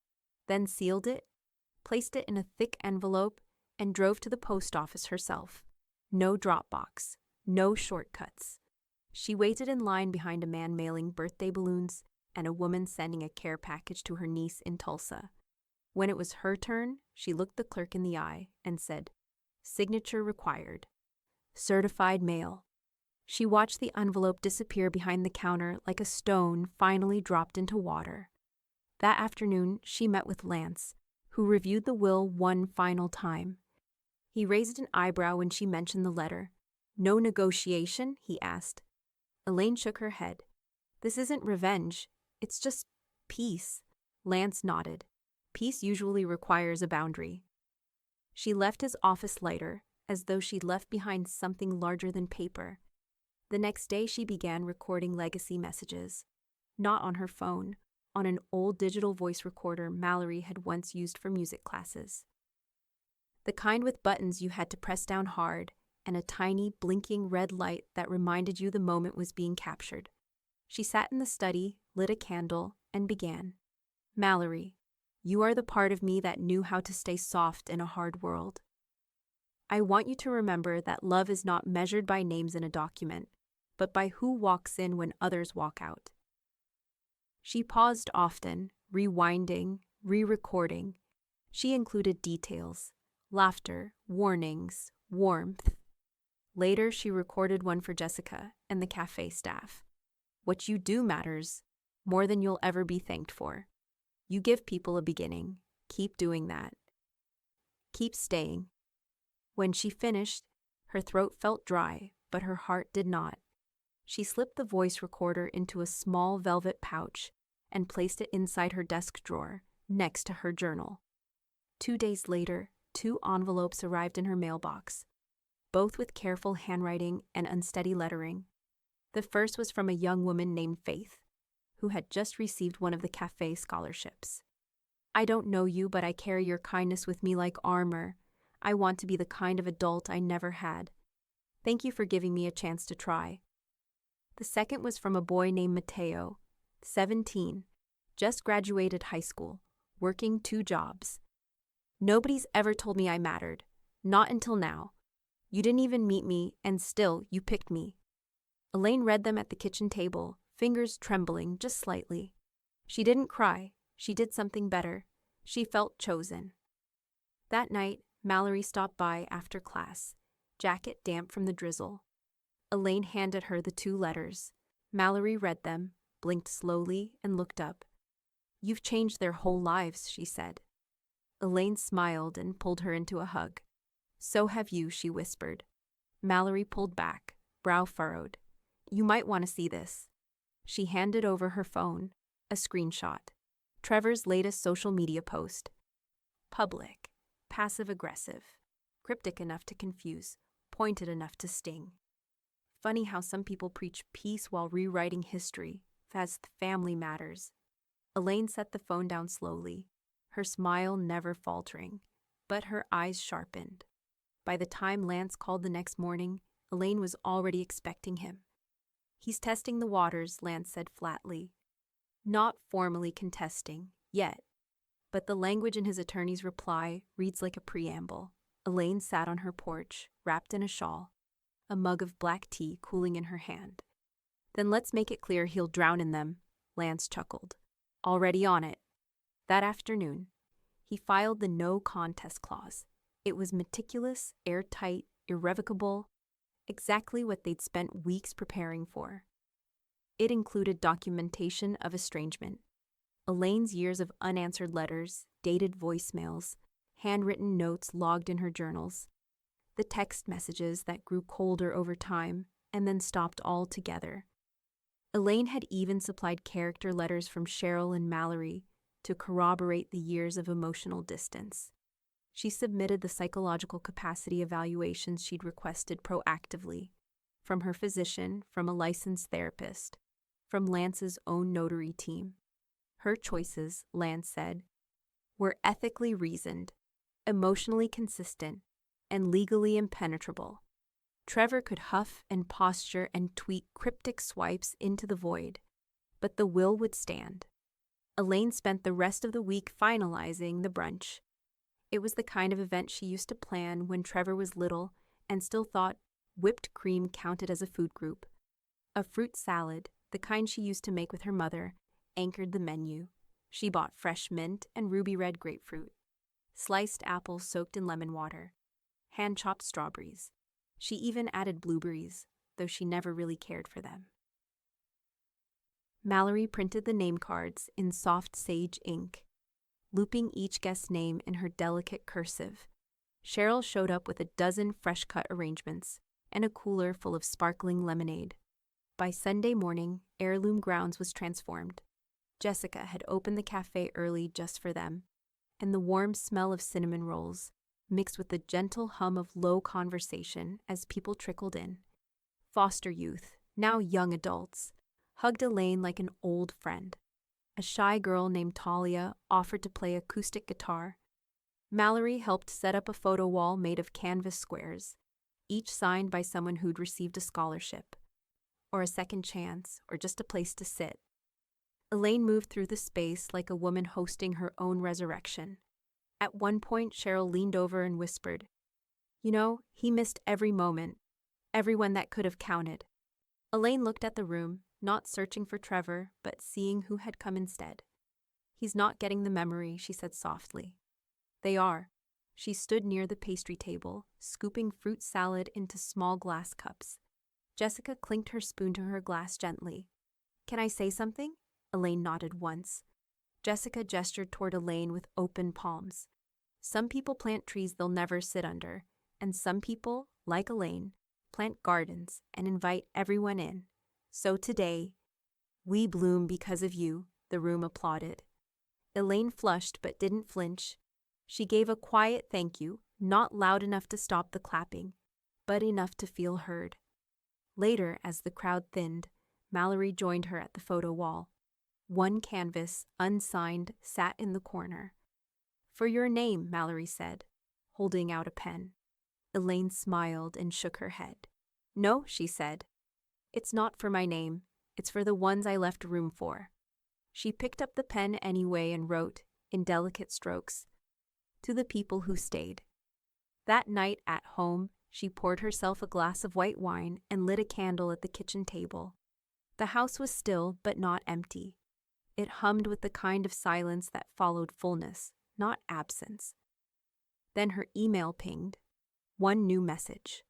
then sealed it, placed it in a thick envelope, and drove to the post office herself. No drop box, no shortcuts. She waited in line behind a man mailing birthday balloons and a woman sending a care package to her niece in Tulsa. When it was her turn, she looked the clerk in the eye and said, "Signature required. Certified mail." She watched the envelope disappear behind the counter like a stone finally dropped into water. That afternoon, she met with Lance, who reviewed the will one final time. He raised an eyebrow when she mentioned the letter. "No negotiation?" he asked. Elaine shook her head. "This isn't revenge. It's just peace." Lance nodded. Peace usually requires a boundary. She left his office lighter, as though she'd left behind something larger than paper. The next day she began recording legacy messages. Not on her phone, on an old digital voice recorder Mallory had once used for music classes. The kind with buttons you had to press down hard, and a tiny, blinking red light that reminded you the moment was being captured. She sat in the study, lit a candle, and began. "Mallory, you are the part of me that knew how to stay soft in a hard world. I want you to remember that love is not measured by names in a document, but by who walks in when others walk out." She paused often, rewinding, re-recording. She included details, laughter, warnings, warmth. Later, she recorded one for Jessica and the cafe staff. "What you do matters, more than you'll ever be thanked for. You give people a beginning. Keep doing that. Keep staying." When she finished, her throat felt dry, but her heart did not. She slipped the voice recorder into a small velvet pouch and placed it inside her desk drawer, next to her journal. 2 days later, 2 envelopes arrived in her mailbox, both with careful handwriting and unsteady lettering. The first was from a young woman named Faith, who had just received one of the cafe scholarships. "I don't know you, but I carry your kindness with me like armor. I want to be the kind of adult I never had. Thank you for giving me a chance to try." The second was from a boy named Mateo, 17, just graduated high school, working 2 jobs. "Nobody's ever told me I mattered. Not until now. You didn't even meet me, and still, you picked me." Elaine read them at the kitchen table, fingers trembling just slightly. She didn't cry. She did something better. She felt chosen. That night, Mallory stopped by after class, jacket damp from the drizzle. Elaine handed her the 2 letters. Mallory read them, blinked slowly, and looked up. "You've changed their whole lives," she said. Elaine smiled and pulled her into a hug. "So have you," she whispered. Mallory pulled back, brow furrowed. "You might want to see this." She handed over her phone, a screenshot. Trevor's latest social media post. Public, passive-aggressive, cryptic enough to confuse, pointed enough to sting. Funny how some people preach peace while rewriting history, as family matters. Elaine set the phone down slowly, her smile never faltering, but her eyes sharpened. By the time Lance called the next morning, Elaine was already expecting him. "He's testing the waters," Lance said flatly. Not formally contesting, yet. But the language in his attorney's reply reads like a preamble. Elaine sat on her porch, wrapped in a shawl, a mug of black tea cooling in her hand. "Then let's make it clear he'll drown in them," Lance chuckled. "Already on it." That afternoon, he filed the no contest clause. It was meticulous, airtight, irrevocable, exactly what they'd spent weeks preparing for. It included documentation of estrangement, Elaine's years of unanswered letters, dated voicemails, handwritten notes logged in her journals, the text messages that grew colder over time and then stopped altogether. Elaine had even supplied character letters from Cheryl and Mallory to corroborate the years of emotional distance. She submitted the psychological capacity evaluations she'd requested proactively, from her physician, from a licensed therapist, from Lance's own notary team. Her choices, Lance said, were ethically reasoned, emotionally consistent, and legally impenetrable. Trevor could huff and posture and tweet cryptic swipes into the void, but the will would stand. Elaine spent the rest of the week finalizing the brunch. It was the kind of event she used to plan when Trevor was little and still thought whipped cream counted as a food group. A fruit salad, the kind she used to make with her mother, anchored the menu. She bought fresh mint and ruby red grapefruit, sliced apples soaked in lemon water, hand-chopped strawberries. She even added blueberries, though she never really cared for them. Mallory printed the name cards in soft sage ink, looping each guest's name in her delicate cursive. Cheryl showed up with a dozen fresh-cut arrangements and a cooler full of sparkling lemonade. By Sunday morning, Heirloom Grounds was transformed. Jessica had opened the cafe early just for them, and the warm smell of cinnamon rolls, mixed with the gentle hum of low conversation as people trickled in. Foster youth, now young adults, hugged Elaine like an old friend. A shy girl named Talia offered to play acoustic guitar. Mallory helped set up a photo wall made of canvas squares, each signed by someone who'd received a scholarship, or a second chance, or just a place to sit. Elaine moved through the space like a woman hosting her own resurrection. At one point, Cheryl leaned over and whispered, "You know, he missed every moment, everyone that could have counted." Elaine looked at the room, not searching for Trevor, but seeing who had come instead. "He's not getting the memory," she said softly. "They are." She stood near the pastry table, scooping fruit salad into small glass cups. Jessica clinked her spoon to her glass gently. "Can I say something?" Elaine nodded once. Jessica gestured toward Elaine with open palms. Some people plant trees they'll never sit under, and some people, like Elaine, plant gardens and invite everyone in. So today, we bloom because of you, the room applauded. Elaine flushed but didn't flinch. She gave a quiet thank you, not loud enough to stop the clapping, but enough to feel heard. Later, as the crowd thinned, Mallory joined her at the photo wall. One canvas, unsigned, sat in the corner. "For your name," Mallory said, holding out a pen. Elaine smiled and shook her head. "No," she said. "It's not for my name. It's for the ones I left room for." She picked up the pen anyway and wrote, in delicate strokes, "To the people who stayed." That night at home, she poured herself a glass of white wine and lit a candle at the kitchen table. The house was still, but not empty. It hummed with the kind of silence that followed fullness, not absence. Then her email pinged. One new message.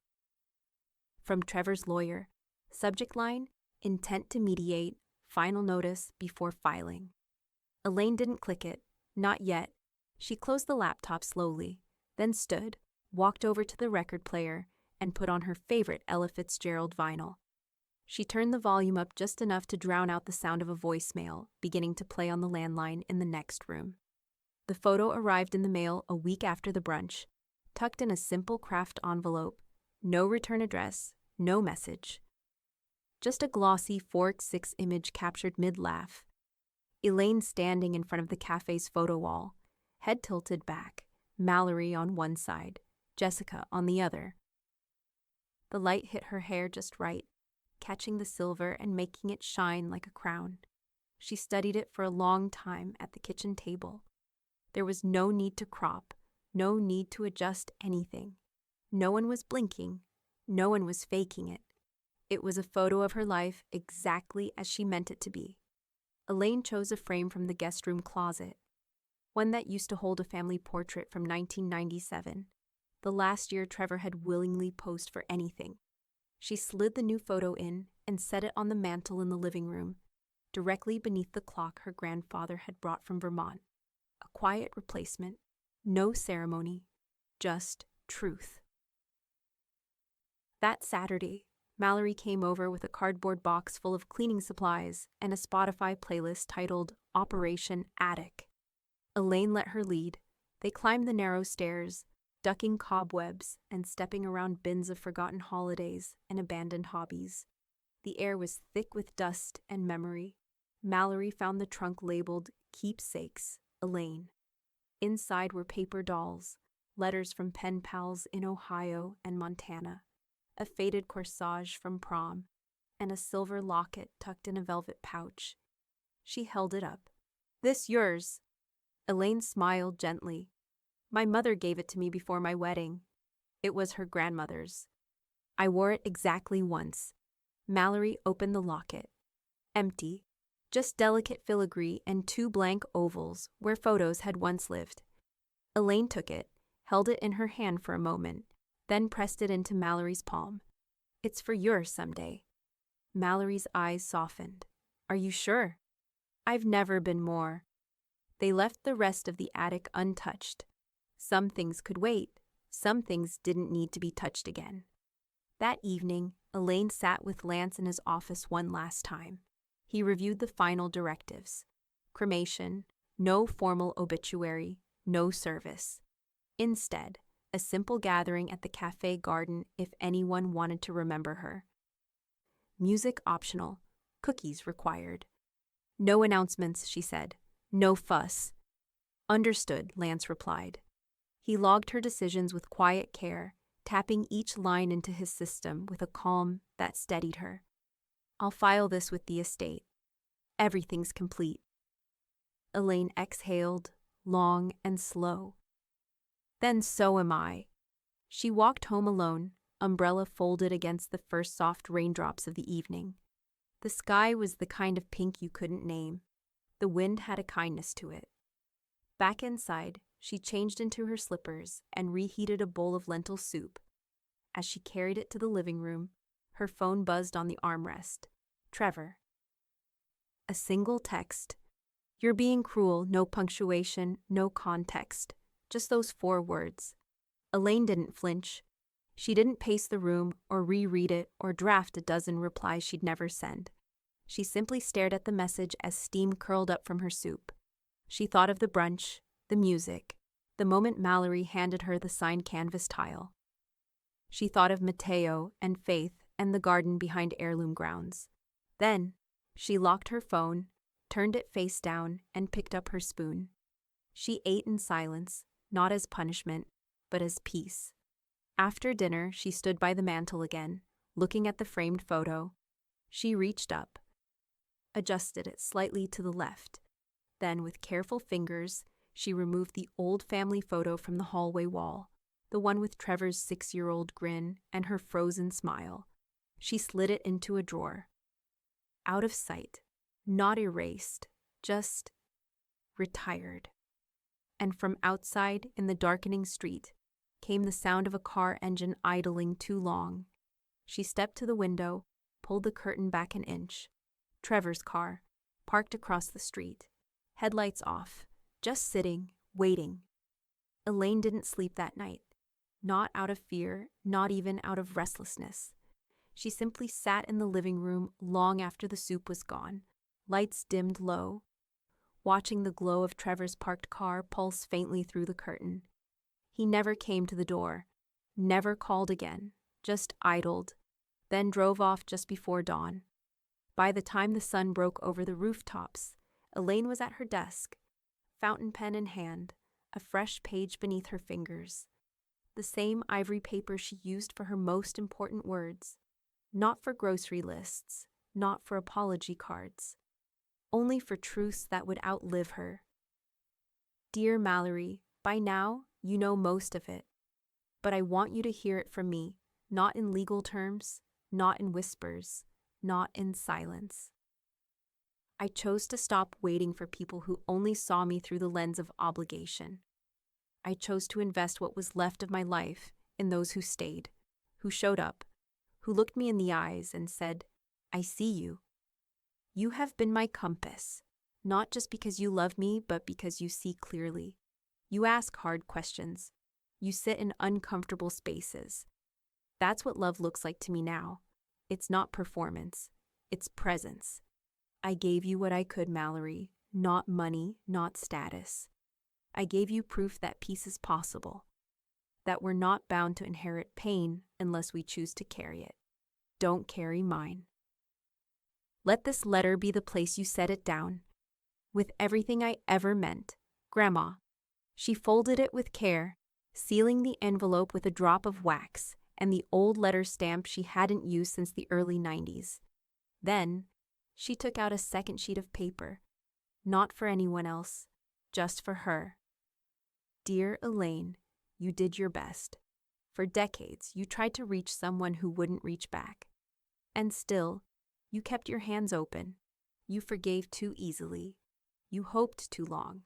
From Trevor's lawyer. Subject line, intent to mediate, final notice before filing. Elaine didn't click it, not yet. She closed the laptop slowly, then stood, walked over to the record player, and put on her favorite Ella Fitzgerald vinyl. She turned the volume up just enough to drown out the sound of a voicemail beginning to play on the landline in the next room. The photo arrived in the mail a week after the brunch, tucked in a simple craft envelope, no return address, no message. Just a glossy 4x6 image captured mid-laugh. Elaine standing in front of the cafe's photo wall, head tilted back, Mallory on one side, Jessica on the other. The light hit her hair just right, catching the silver and making it shine like a crown. She studied it for a long time at the kitchen table. There was no need to crop, no need to adjust anything. No one was blinking, no one was faking it. It was a photo of her life exactly as she meant it to be. Elaine chose a frame from the guest room closet, one that used to hold a family portrait from 1997, the last year Trevor had willingly posed for anything. She slid the new photo in and set it on the mantel in the living room, directly beneath the clock her grandfather had brought from Vermont. A quiet replacement, no ceremony, just truth. That Saturday, Mallory came over with a cardboard box full of cleaning supplies and a Spotify playlist titled Operation Attic. Elaine let her lead. They climbed the narrow stairs, ducking cobwebs and stepping around bins of forgotten holidays and abandoned hobbies. The air was thick with dust and memory. Mallory found the trunk labeled Keepsakes, Elaine. Inside were paper dolls, letters from pen pals in Ohio and Montana, a faded corsage from prom, and a silver locket tucked in a velvet pouch. She held it up. "This yours?" Elaine smiled gently. "My mother gave it to me before my wedding. It was her grandmother's. I wore it exactly once." Mallory opened the locket. Empty. Just delicate filigree and two blank ovals where photos had once lived. Elaine took it, held it in her hand for a moment, then pressed it into Mallory's palm. "It's for yours someday." Mallory's eyes softened. "Are you sure?" "I've never been more." They left the rest of the attic untouched. Some things could wait. Some things didn't need to be touched again. That evening, Elaine sat with Lance in his office one last time. He reviewed the final directives. Cremation, no formal obituary, no service. Instead, a simple gathering at the Café Garden if anyone wanted to remember her. Music optional, cookies required. "No announcements," she said. "No fuss." "Understood," Lance replied. He logged her decisions with quiet care, tapping each line into his system with a calm that steadied her. "I'll file this with the estate. Everything's complete." Elaine exhaled, long and slow. "Then so am I." She walked home alone, umbrella folded against the first soft raindrops of the evening. The sky was the kind of pink you couldn't name. The wind had a kindness to it. Back inside, she changed into her slippers and reheated a bowl of lentil soup. As she carried it to the living room, her phone buzzed on the armrest. Trevor. A single text. "You're being cruel," no punctuation, no context. Just those 4 words. Elaine didn't flinch. She didn't pace the room or reread it or draft a dozen replies she'd never send. She simply stared at the message as steam curled up from her soup. She thought of the brunch, the music, the moment Mallory handed her the signed canvas tile. She thought of Mateo and Faith and the garden behind Heirloom Grounds. Then, she locked her phone, turned it face down, and picked up her spoon. She ate in silence, not as punishment, but as peace. After dinner, she stood by the mantel again, looking at the framed photo. She reached up, adjusted it slightly to the left. Then, with careful fingers, she removed the old family photo from the hallway wall, the one with Trevor's 6-year-old grin and her frozen smile. She slid it into a drawer. Out of sight, not erased, just retired. And from outside, in the darkening street, came the sound of a car engine idling too long. She stepped to the window, pulled the curtain back an inch. Trevor's car, parked across the street. Headlights off, just sitting, waiting. Elaine didn't sleep that night. Not out of fear, not even out of restlessness. She simply sat in the living room long after the soup was gone, lights dimmed low, watching the glow of Trevor's parked car pulse faintly through the curtain. He never came to the door, never called again, just idled, then drove off just before dawn. By the time the sun broke over the rooftops, Elaine was at her desk, fountain pen in hand, a fresh page beneath her fingers. The same ivory paper she used for her most important words. Not for grocery lists, not for apology cards. Only for truths that would outlive her. "Dear Mallory, by now, you know most of it. But I want you to hear it from me, not in legal terms, not in whispers, not in silence. I chose to stop waiting for people who only saw me through the lens of obligation. I chose to invest what was left of my life in those who stayed, who showed up, who looked me in the eyes and said, 'I see you.' You have been my compass, not just because you love me, but because you see clearly. You ask hard questions. You sit in uncomfortable spaces. That's what love looks like to me now. It's not performance. It's presence. I gave you what I could, Mallory. Not money, not status. I gave you proof that peace is possible. That we're not bound to inherit pain unless we choose to carry it. Don't carry mine. Let this letter be the place you set it down. With everything I ever meant. Grandma." She folded it with care, sealing the envelope with a drop of wax and the old letter stamp she hadn't used since the early 90s. Then, she took out a second sheet of paper, not for anyone else, just for her. Dear Elaine, you did your best. For decades, you tried to reach someone who wouldn't reach back. And still, you kept your hands open. You forgave too easily. You hoped too long.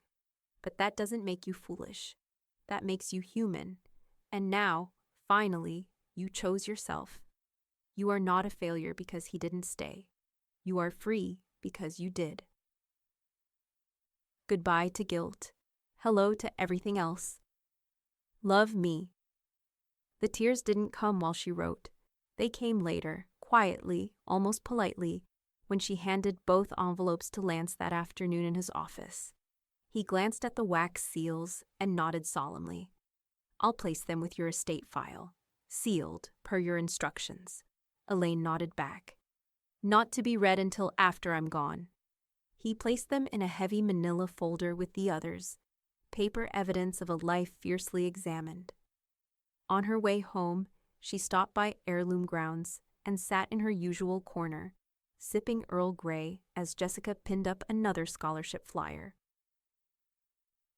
But that doesn't make you foolish. That makes you human. And now, finally, you chose yourself. You are not a failure because he didn't stay. You are free because you did. Goodbye to guilt. Hello to everything else. Love me. The tears didn't come while she wrote. They came later, quietly, almost politely, when she handed both envelopes to Lance that afternoon in his office. He glanced at the wax seals and nodded solemnly. I'll place them with your estate file. Sealed, per your instructions. Elaine nodded back. Not to be read until after I'm gone. He placed them in a heavy manila folder with the others, paper evidence of a life fiercely examined. On her way home, she stopped by Heirloom Grounds and sat in her usual corner, sipping Earl Grey as Jessica pinned up another scholarship flyer.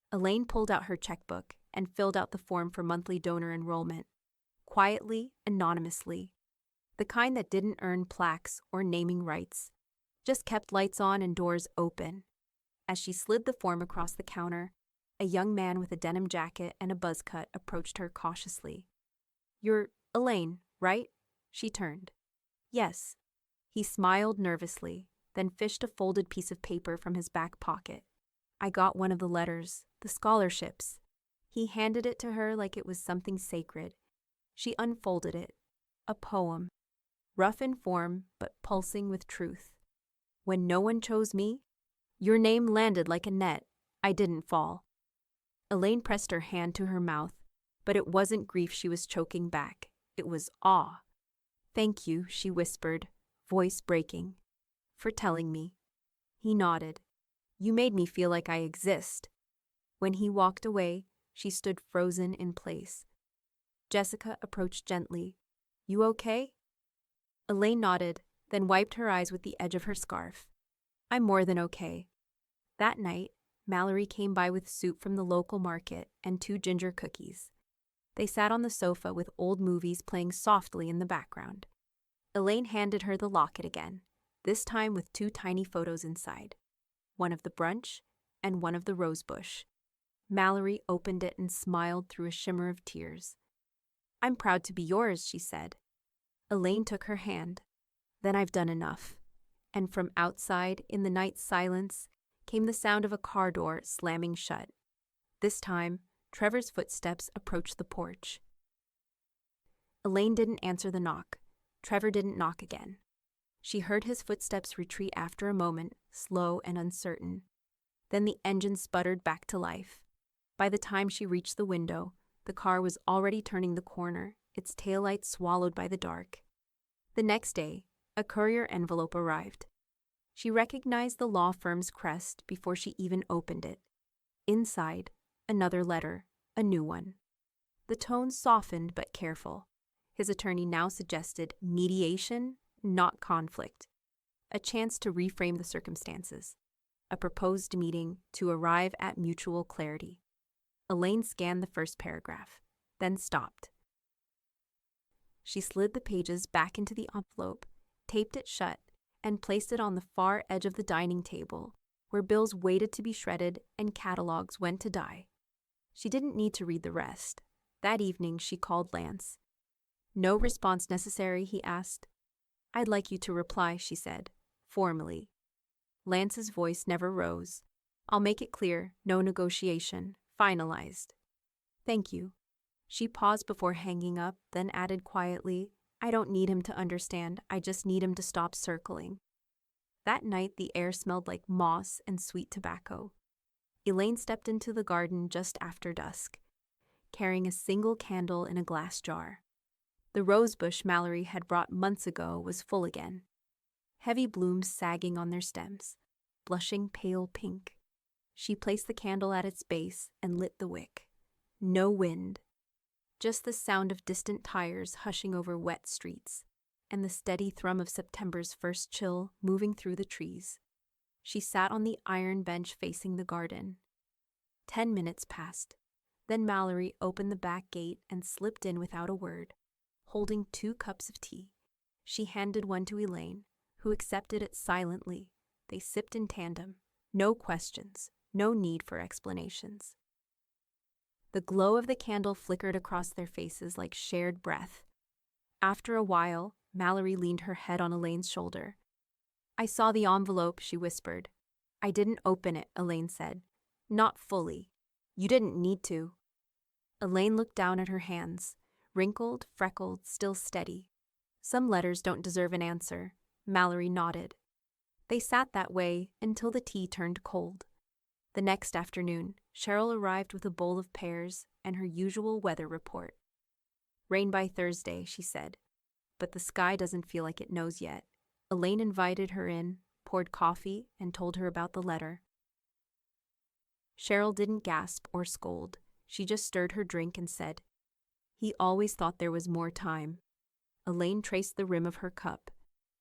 Elaine pulled out her checkbook and filled out the form for monthly donor enrollment, quietly, anonymously, the kind that didn't earn plaques or naming rights, just kept lights on and doors open. As she slid the form across the counter, a young man with a denim jacket and a buzz cut approached her cautiously. You're Elaine, right? She turned. Yes. He smiled nervously, then fished a folded piece of paper from his back pocket. I got one of the letters, the scholarships. He handed it to her like it was something sacred. She unfolded it. A poem. Rough in form, but pulsing with truth. When no one chose me, your name landed like a net. I didn't fall. Elaine pressed her hand to her mouth, but it wasn't grief she was choking back. It was awe. Thank you, she whispered, voice breaking, for telling me. He nodded. You made me feel like I exist. When he walked away, she stood frozen in place. Jessica approached gently. You okay? Elaine nodded, then wiped her eyes with the edge of her scarf. I'm more than okay. That night, Mallory came by with soup from the local market and 2 ginger cookies. They sat on the sofa with old movies playing softly in the background. Elaine handed her the locket again, this time with 2 tiny photos inside, one of the brunch and one of the rosebush. Mallory opened it and smiled through a shimmer of tears. I'm proud to be yours, she said. Elaine took her hand. Then I've done enough. And from outside, in the night silence, came the sound of a car door slamming shut. This time, Trevor's footsteps approached the porch. Elaine didn't answer the knock. Trevor didn't knock again. She heard his footsteps retreat after a moment, slow and uncertain. Then the engine sputtered back to life. By the time she reached the window, the car was already turning the corner, its taillights swallowed by the dark. The next day, a courier envelope arrived. She recognized the law firm's crest before she even opened it. Inside, another letter, a new one. The tone softened but careful. His attorney now suggested mediation, not conflict. A chance to reframe the circumstances. A proposed meeting to arrive at mutual clarity. Elaine scanned the first paragraph, then stopped. She slid the pages back into the envelope, taped it shut, and placed it on the far edge of the dining table, where bills waited to be shredded and catalogs went to die. She didn't need to read the rest. That evening, she called Lance. No response necessary, he asked. I'd like you to reply, she said, formally. Lance's voice never rose. I'll make it clear, no negotiation. Finalized. Thank you. She paused before hanging up, then added quietly, I don't need him to understand, I just need him to stop circling. That night, the air smelled like moss and sweet tobacco. Elaine stepped into the garden just after dusk, carrying a single candle in a glass jar. The rosebush Mallory had brought months ago was full again, heavy blooms sagging on their stems, blushing pale pink. She placed the candle at its base and lit the wick. No wind. Just the sound of distant tires hushing over wet streets, and the steady thrum of September's first chill moving through the trees. She sat on the iron bench facing the garden. 10 minutes passed. Then Mallory opened the back gate and slipped in without a word, holding 2 cups of tea. She handed one to Elaine, who accepted it silently. They sipped in tandem. No questions, no need for explanations. The glow of the candle flickered across their faces like shared breath. After a while, Mallory leaned her head on Elaine's shoulder. "I saw the envelope," she whispered. "I didn't open it," Elaine said. "Not fully. You didn't need to." Elaine looked down at her hands, wrinkled, freckled, still steady. "Some letters don't deserve an answer," Mallory nodded. They sat that way until the tea turned cold. The next afternoon, Cheryl arrived with a bowl of pears and her usual weather report. "Rain by Thursday," she said, "but the sky doesn't feel like it knows yet." Elaine invited her in, poured coffee, and told her about the letter. Cheryl didn't gasp or scold. She just stirred her drink and said, "He always thought there was more time." Elaine traced the rim of her cup.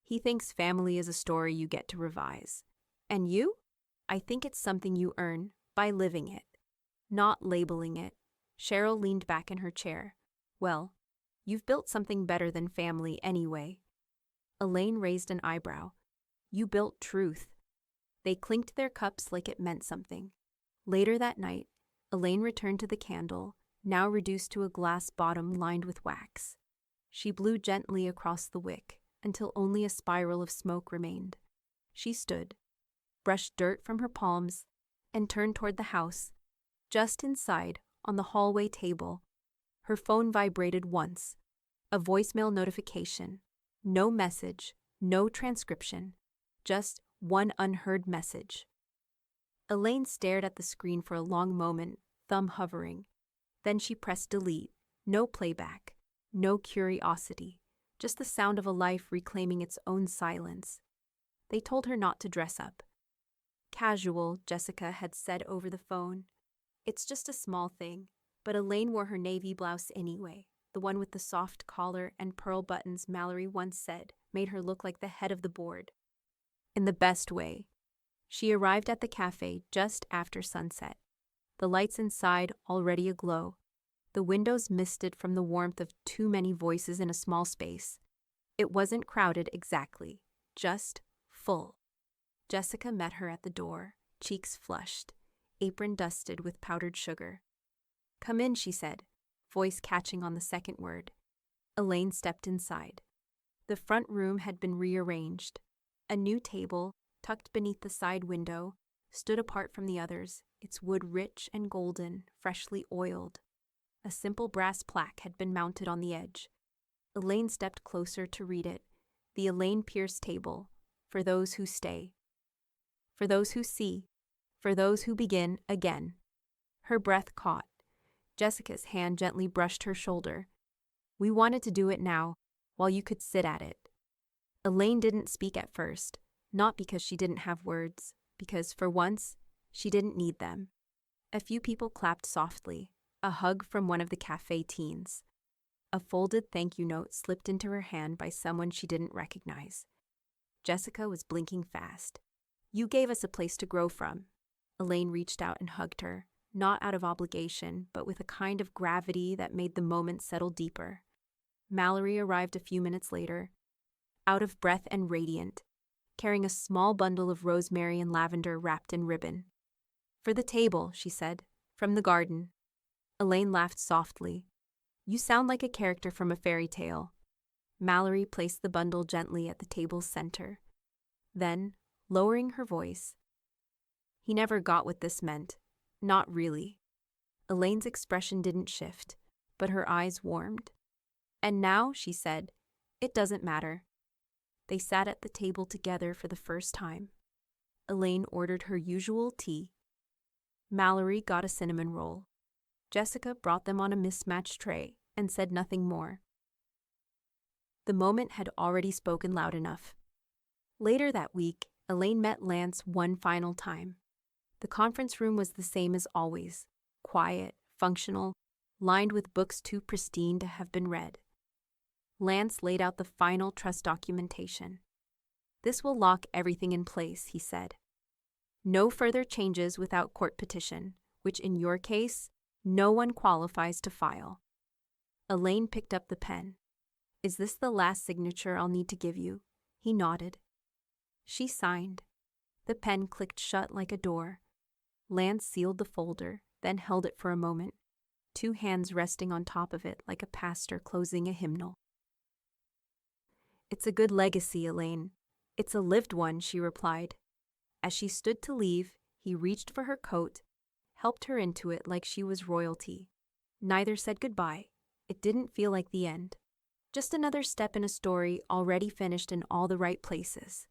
"He thinks family is a story you get to revise. And you? I think it's something you earn by living it, not labeling it." Cheryl leaned back in her chair. "Well, you've built something better than family anyway." Elaine raised an eyebrow. "You built truth." They clinked their cups like it meant something. Later that night, Elaine returned to the candle, now reduced to a glass bottom lined with wax. She blew gently across the wick until only a spiral of smoke remained. She stood, brushed dirt from her palms, and turned toward the house. Just inside, on the hallway table, her phone vibrated once. A voicemail notification. No message, no transcription, just one unheard message. Elaine stared at the screen for a long moment, thumb hovering. Then she pressed delete. No playback, no curiosity, just the sound of a life reclaiming its own silence. They told her not to dress up. "Casual," Jessica had said over the phone. "It's just a small thing." But Elaine wore her navy blouse anyway, the one with the soft collar and pearl buttons Mallory once said made her look like the head of the board. In the best way. She arrived at the cafe just after sunset, the lights inside already aglow, the windows misted from the warmth of too many voices in a small space. It wasn't crowded exactly, just full. Jessica met her at the door, cheeks flushed, apron dusted with powdered sugar. "Come in," she said, voice catching on the second word. Elaine stepped inside. The front room had been rearranged. A new table, tucked beneath the side window, stood apart from the others, its wood rich and golden, freshly oiled. A simple brass plaque had been mounted on the edge. Elaine stepped closer to read it. "The Elaine Pierce Table, for those who stay. For those who see. For those who begin again." Her breath caught. Jessica's hand gently brushed her shoulder. "We wanted to do it now, while you could sit at it." Elaine didn't speak at first, not because she didn't have words, because, for once, she didn't need them. A few people clapped softly, a hug from one of the cafe teens. A folded thank you note slipped into her hand by someone she didn't recognize. Jessica was blinking fast. "You gave us a place to grow from." Elaine reached out and hugged her, not out of obligation, but with a kind of gravity that made the moment settle deeper. Mallory arrived a few minutes later, out of breath and radiant, carrying a small bundle of rosemary and lavender wrapped in ribbon. "For the table," she said, "from the garden." Elaine laughed softly. "You sound like a character from a fairy tale." Mallory placed the bundle gently at the table's center. Then, lowering her voice, "He never got what this meant. Not really." Elaine's expression didn't shift, but her eyes warmed. "And now," she said, "it doesn't matter." They sat at the table together for the first time. Elaine ordered her usual tea. Mallory got a cinnamon roll. Jessica brought them on a mismatched tray and said nothing more. The moment had already spoken loud enough. Later that week, Elaine met Lance one final time. The conference room was the same as always, quiet, functional, lined with books too pristine to have been read. Lance laid out the final trust documentation. "This will lock everything in place," he said. "No further changes without court petition, which in your case, no one qualifies to file." Elaine picked up the pen. "Is this the last signature I'll need to give you?" He nodded. She signed. The pen clicked shut like a door. Lance sealed the folder, then held it for a moment, two hands resting on top of it like a pastor closing a hymnal. "It's a good legacy, Elaine. It's a lived one," she replied. As she stood to leave, he reached for her coat, helped her into it like she was royalty. Neither said goodbye. It didn't feel like the end. Just another step in a story already finished in all the right places.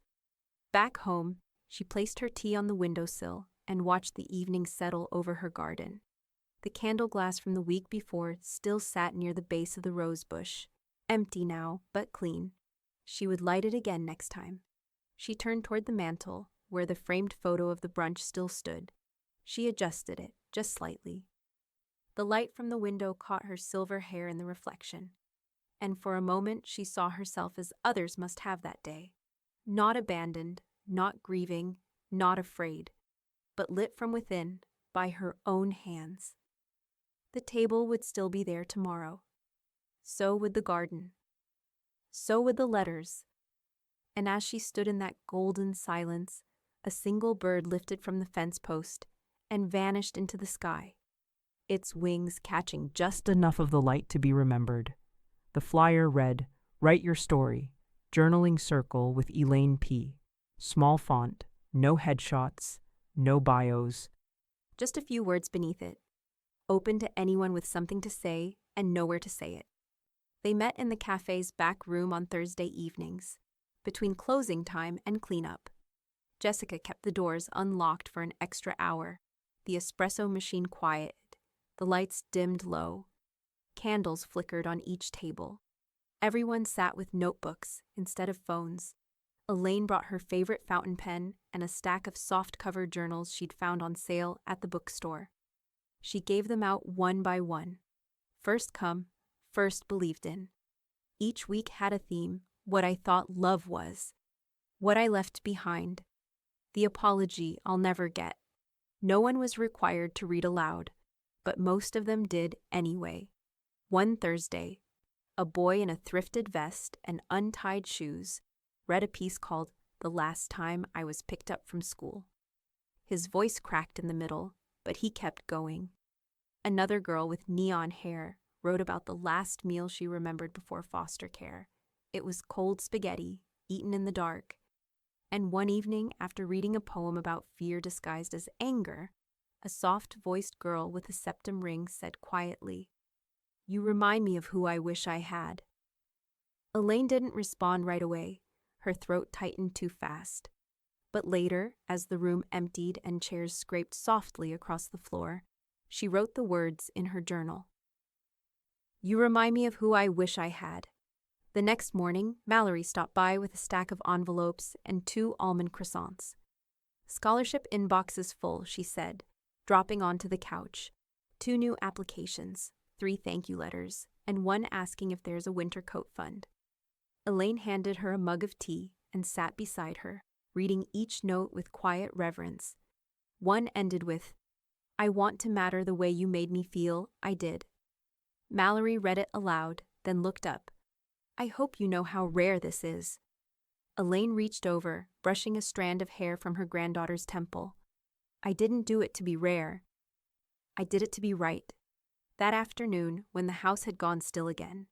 Back home, she placed her tea on the windowsill and watched the evening settle over her garden. The candle glass from the week before still sat near the base of the rose bush, empty now, but clean. She would light it again next time. She turned toward the mantel, where the framed photo of the brunch still stood. She adjusted it, just slightly. The light from the window caught her silver hair in the reflection, and for a moment she saw herself as others must have that day. Not abandoned, not grieving, not afraid, but lit from within by her own hands. The table would still be there tomorrow. So would the garden. So would the letters. And as she stood in that golden silence, a single bird lifted from the fence post and vanished into the sky, its wings catching just enough of the light to be remembered. The flyer read, "Write your story, journaling circle with Elaine P." Small font, no headshots, no bios. Just a few words beneath it. Open to anyone with something to say and nowhere to say it. They met in the cafe's back room on Thursday evenings, between closing time and cleanup. Jessica kept the doors unlocked for an extra hour, the espresso machine quiet, the lights dimmed low. Candles flickered on each table. Everyone sat with notebooks instead of phones. Elaine brought her favorite fountain pen and a stack of soft-cover journals she'd found on sale at the bookstore. She gave them out one by one. First come, first believed in. Each week had a theme, what I thought love was, what I left behind, the apology I'll never get. No one was required to read aloud, but most of them did anyway. One Thursday, a boy in a thrifted vest and untied shoes read a piece called "The Last Time I Was Picked Up from School." His voice cracked in the middle, but he kept going. Another girl with neon hair wrote about the last meal she remembered before foster care. It was cold spaghetti, eaten in the dark. And one evening, after reading a poem about fear disguised as anger, a soft-voiced girl with a septum ring said quietly, "You remind me of who I wish I had." Elaine didn't respond right away. Her throat tightened too fast. But later, as the room emptied and chairs scraped softly across the floor, she wrote the words in her journal. "You remind me of who I wish I had." The next morning, Mallory stopped by with a stack of envelopes and 2 almond croissants. "Scholarship inbox is full," she said, dropping onto the couch. 2 new applications, 3 thank you letters, and 1 asking if there's a winter coat fund. Elaine handed her a mug of tea and sat beside her, reading each note with quiet reverence. One ended with, "I want to matter the way you made me feel, I did." Mallory read it aloud, then looked up. "I hope you know how rare this is." Elaine reached over, brushing a strand of hair from her granddaughter's temple. "I didn't do it to be rare. I did it to be right." That afternoon, when the house had gone still again,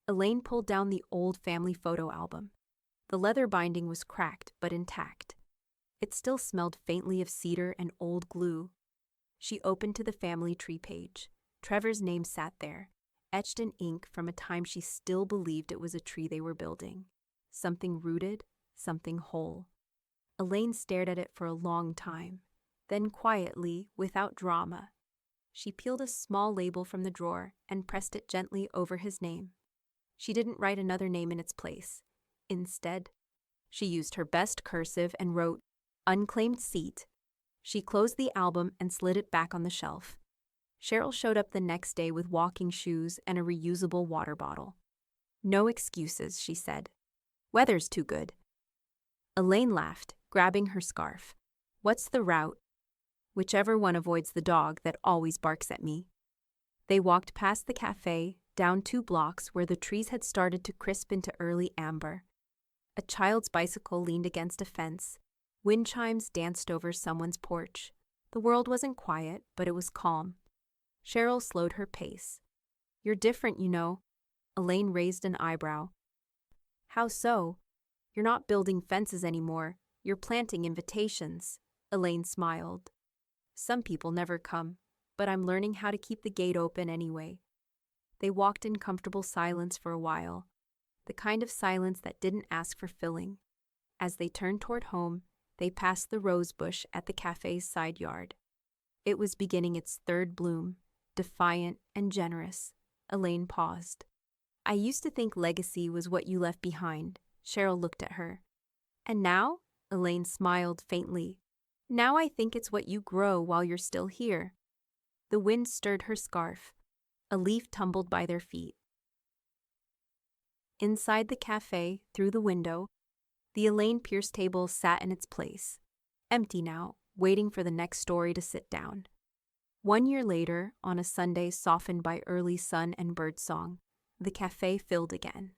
Elaine pulled down the old family photo album. The leather binding was cracked but intact. It still smelled faintly of cedar and old glue. She opened to the family tree page. Trevor's name sat there, etched in ink from a time she still believed it was a tree they were building. Something rooted, something whole. Elaine stared at it for a long time. Then quietly, without drama, she peeled a small label from the drawer and pressed it gently over his name. She didn't write another name in its place. Instead, she used her best cursive and wrote, "Unclaimed seat," She closed the album and slid it back on the shelf. Cheryl showed up the next day with walking shoes and a reusable water bottle. "No excuses," she said. "Weather's too good." Elaine laughed, grabbing her scarf. "What's the route?" "Whichever one avoids the dog that always barks at me." They walked past the cafe, down 2 blocks where the trees had started to crisp into early amber. A child's bicycle leaned against a fence. Wind chimes danced over someone's porch. The world wasn't quiet, but it was calm. Cheryl slowed her pace. "You're different, you know." Elaine raised an eyebrow. "How so?" "You're not building fences anymore. You're planting invitations." Elaine smiled. "Some people never come, but I'm learning how to keep the gate open anyway." They walked in comfortable silence for a while, the kind of silence that didn't ask for filling. As they turned toward home, they passed the rose bush at the cafe's side yard. It was beginning its 3rd bloom, defiant and generous. Elaine paused. "I used to think legacy was what you left behind." Cheryl looked at her. "And now?" Elaine smiled faintly. "Now I think it's what you grow while you're still here." The wind stirred her scarf. A leaf tumbled by their feet. Inside the cafe, through the window, the Elaine Pierce table sat in its place, empty now, waiting for the next story to sit down. 1 year later, on a Sunday softened by early sun and birdsong, the cafe filled again.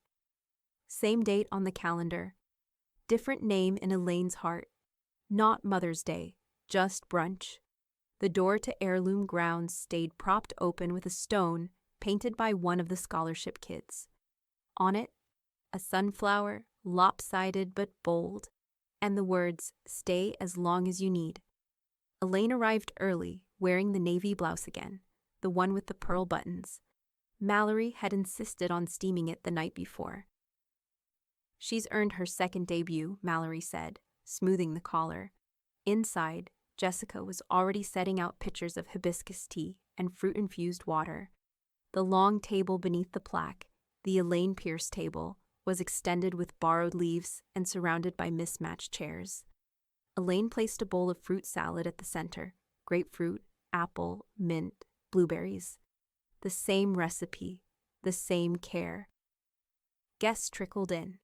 Same date on the calendar. Different name in Elaine's heart. Not Mother's Day, just brunch. The door to heirloom grounds stayed propped open with a stone painted by one of the scholarship kids. On it, a sunflower, lopsided but bold, and the words, "Stay as long as you need." Elaine arrived early, wearing the navy blouse again, the one with the pearl buttons. Mallory had insisted on steaming it the night before. "She's earned her 2nd debut," Mallory said, smoothing the collar. Inside, Jessica was already setting out pitchers of hibiscus tea and fruit-infused water. The long table beneath the plaque, the Elaine Pierce table, was extended with borrowed leaves and surrounded by mismatched chairs. Elaine placed a bowl of fruit salad at the center: grapefruit, apple, mint, blueberries. The same recipe, the same care. Guests trickled in.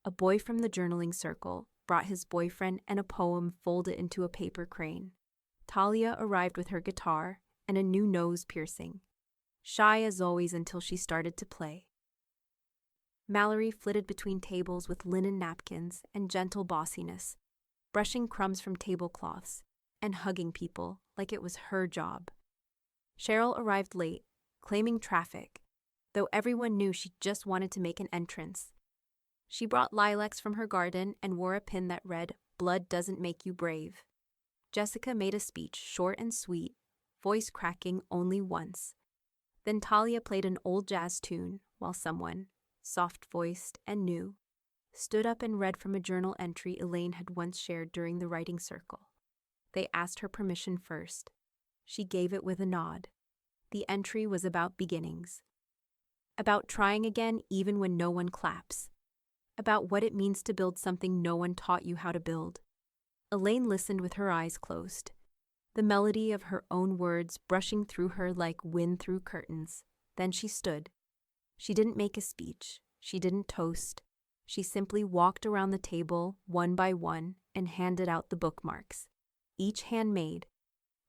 A boy from the journaling circle brought his boyfriend and a poem folded into a paper crane. Talia arrived with her guitar and a new nose piercing, shy as always until she started to play. Mallory flitted between tables with linen napkins and gentle bossiness, brushing crumbs from tablecloths and hugging people like it was her job. Cheryl arrived late, claiming traffic, though everyone knew she just wanted to make an entrance. She brought lilacs from her garden and wore a pin that read, "Blood doesn't make you brave." Jessica made a speech, short and sweet, voice cracking only once. Then Talia played an old jazz tune while someone, soft-voiced and new, stood up and read from a journal entry Elaine had once shared during the writing circle. They asked her permission first. She gave it with a nod. The entry was about beginnings. About trying again even when no one claps. About what it means to build something no one taught you how to build. Elaine listened with her eyes closed, the melody of her own words brushing through her like wind through curtains. Then she stood. She didn't make a speech. She didn't toast. She simply walked around the table one by one and handed out the bookmarks. Each handmade,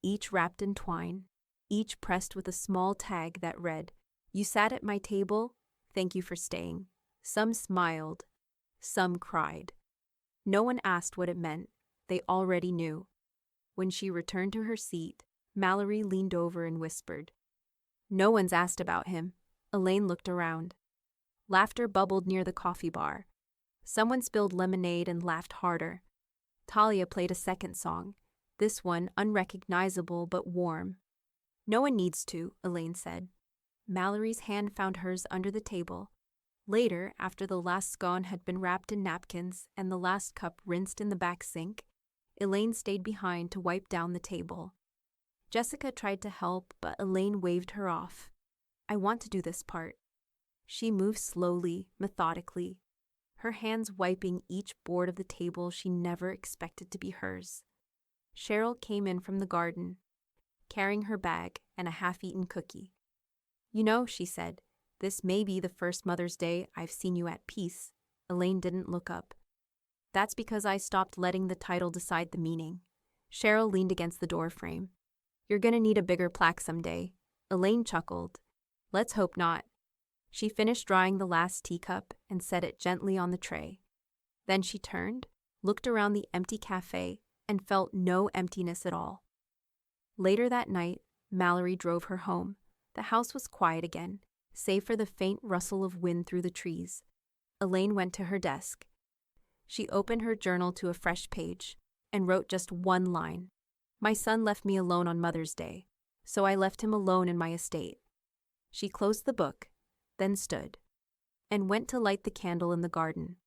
each wrapped in twine, each pressed with a small tag that read, "You sat at my table, thank you for staying." Some smiled. Some cried. No one asked what it meant. They already knew. When she returned to her seat, Mallory leaned over and whispered, "No one's asked about him." Elaine looked around. Laughter bubbled near the coffee bar. Someone spilled lemonade and laughed harder. Talia played a second song, this one unrecognizable but warm. "No one needs to," Elaine said. Mallory's hand found hers under the table. Later, after the last scone had been wrapped in napkins and the last cup rinsed in the back sink, Elaine stayed behind to wipe down the table. Jessica tried to help, but Elaine waved her off. "I want to do this part." She moved slowly, methodically, her hands wiping each board of the table she never expected to be hers. Cheryl came in from the garden, carrying her bag and a half-eaten cookie. "You know," she said, "this may be the first Mother's Day I've seen you at peace." Elaine didn't look up. "That's because I stopped letting the title decide the meaning." Cheryl leaned against the doorframe. "You're gonna need a bigger plaque someday." Elaine chuckled. "Let's hope not." She finished drying the last teacup and set it gently on the tray. Then she turned, looked around the empty cafe, and felt no emptiness at all. Later that night, Mallory drove her home. The house was quiet again, save for the faint rustle of wind through the trees. Elaine went to her desk. She opened her journal to a fresh page and wrote just one line. "My son left me alone on Mother's Day, so I left him alone in my estate." She closed the book, then stood, and went to light the candle in the garden.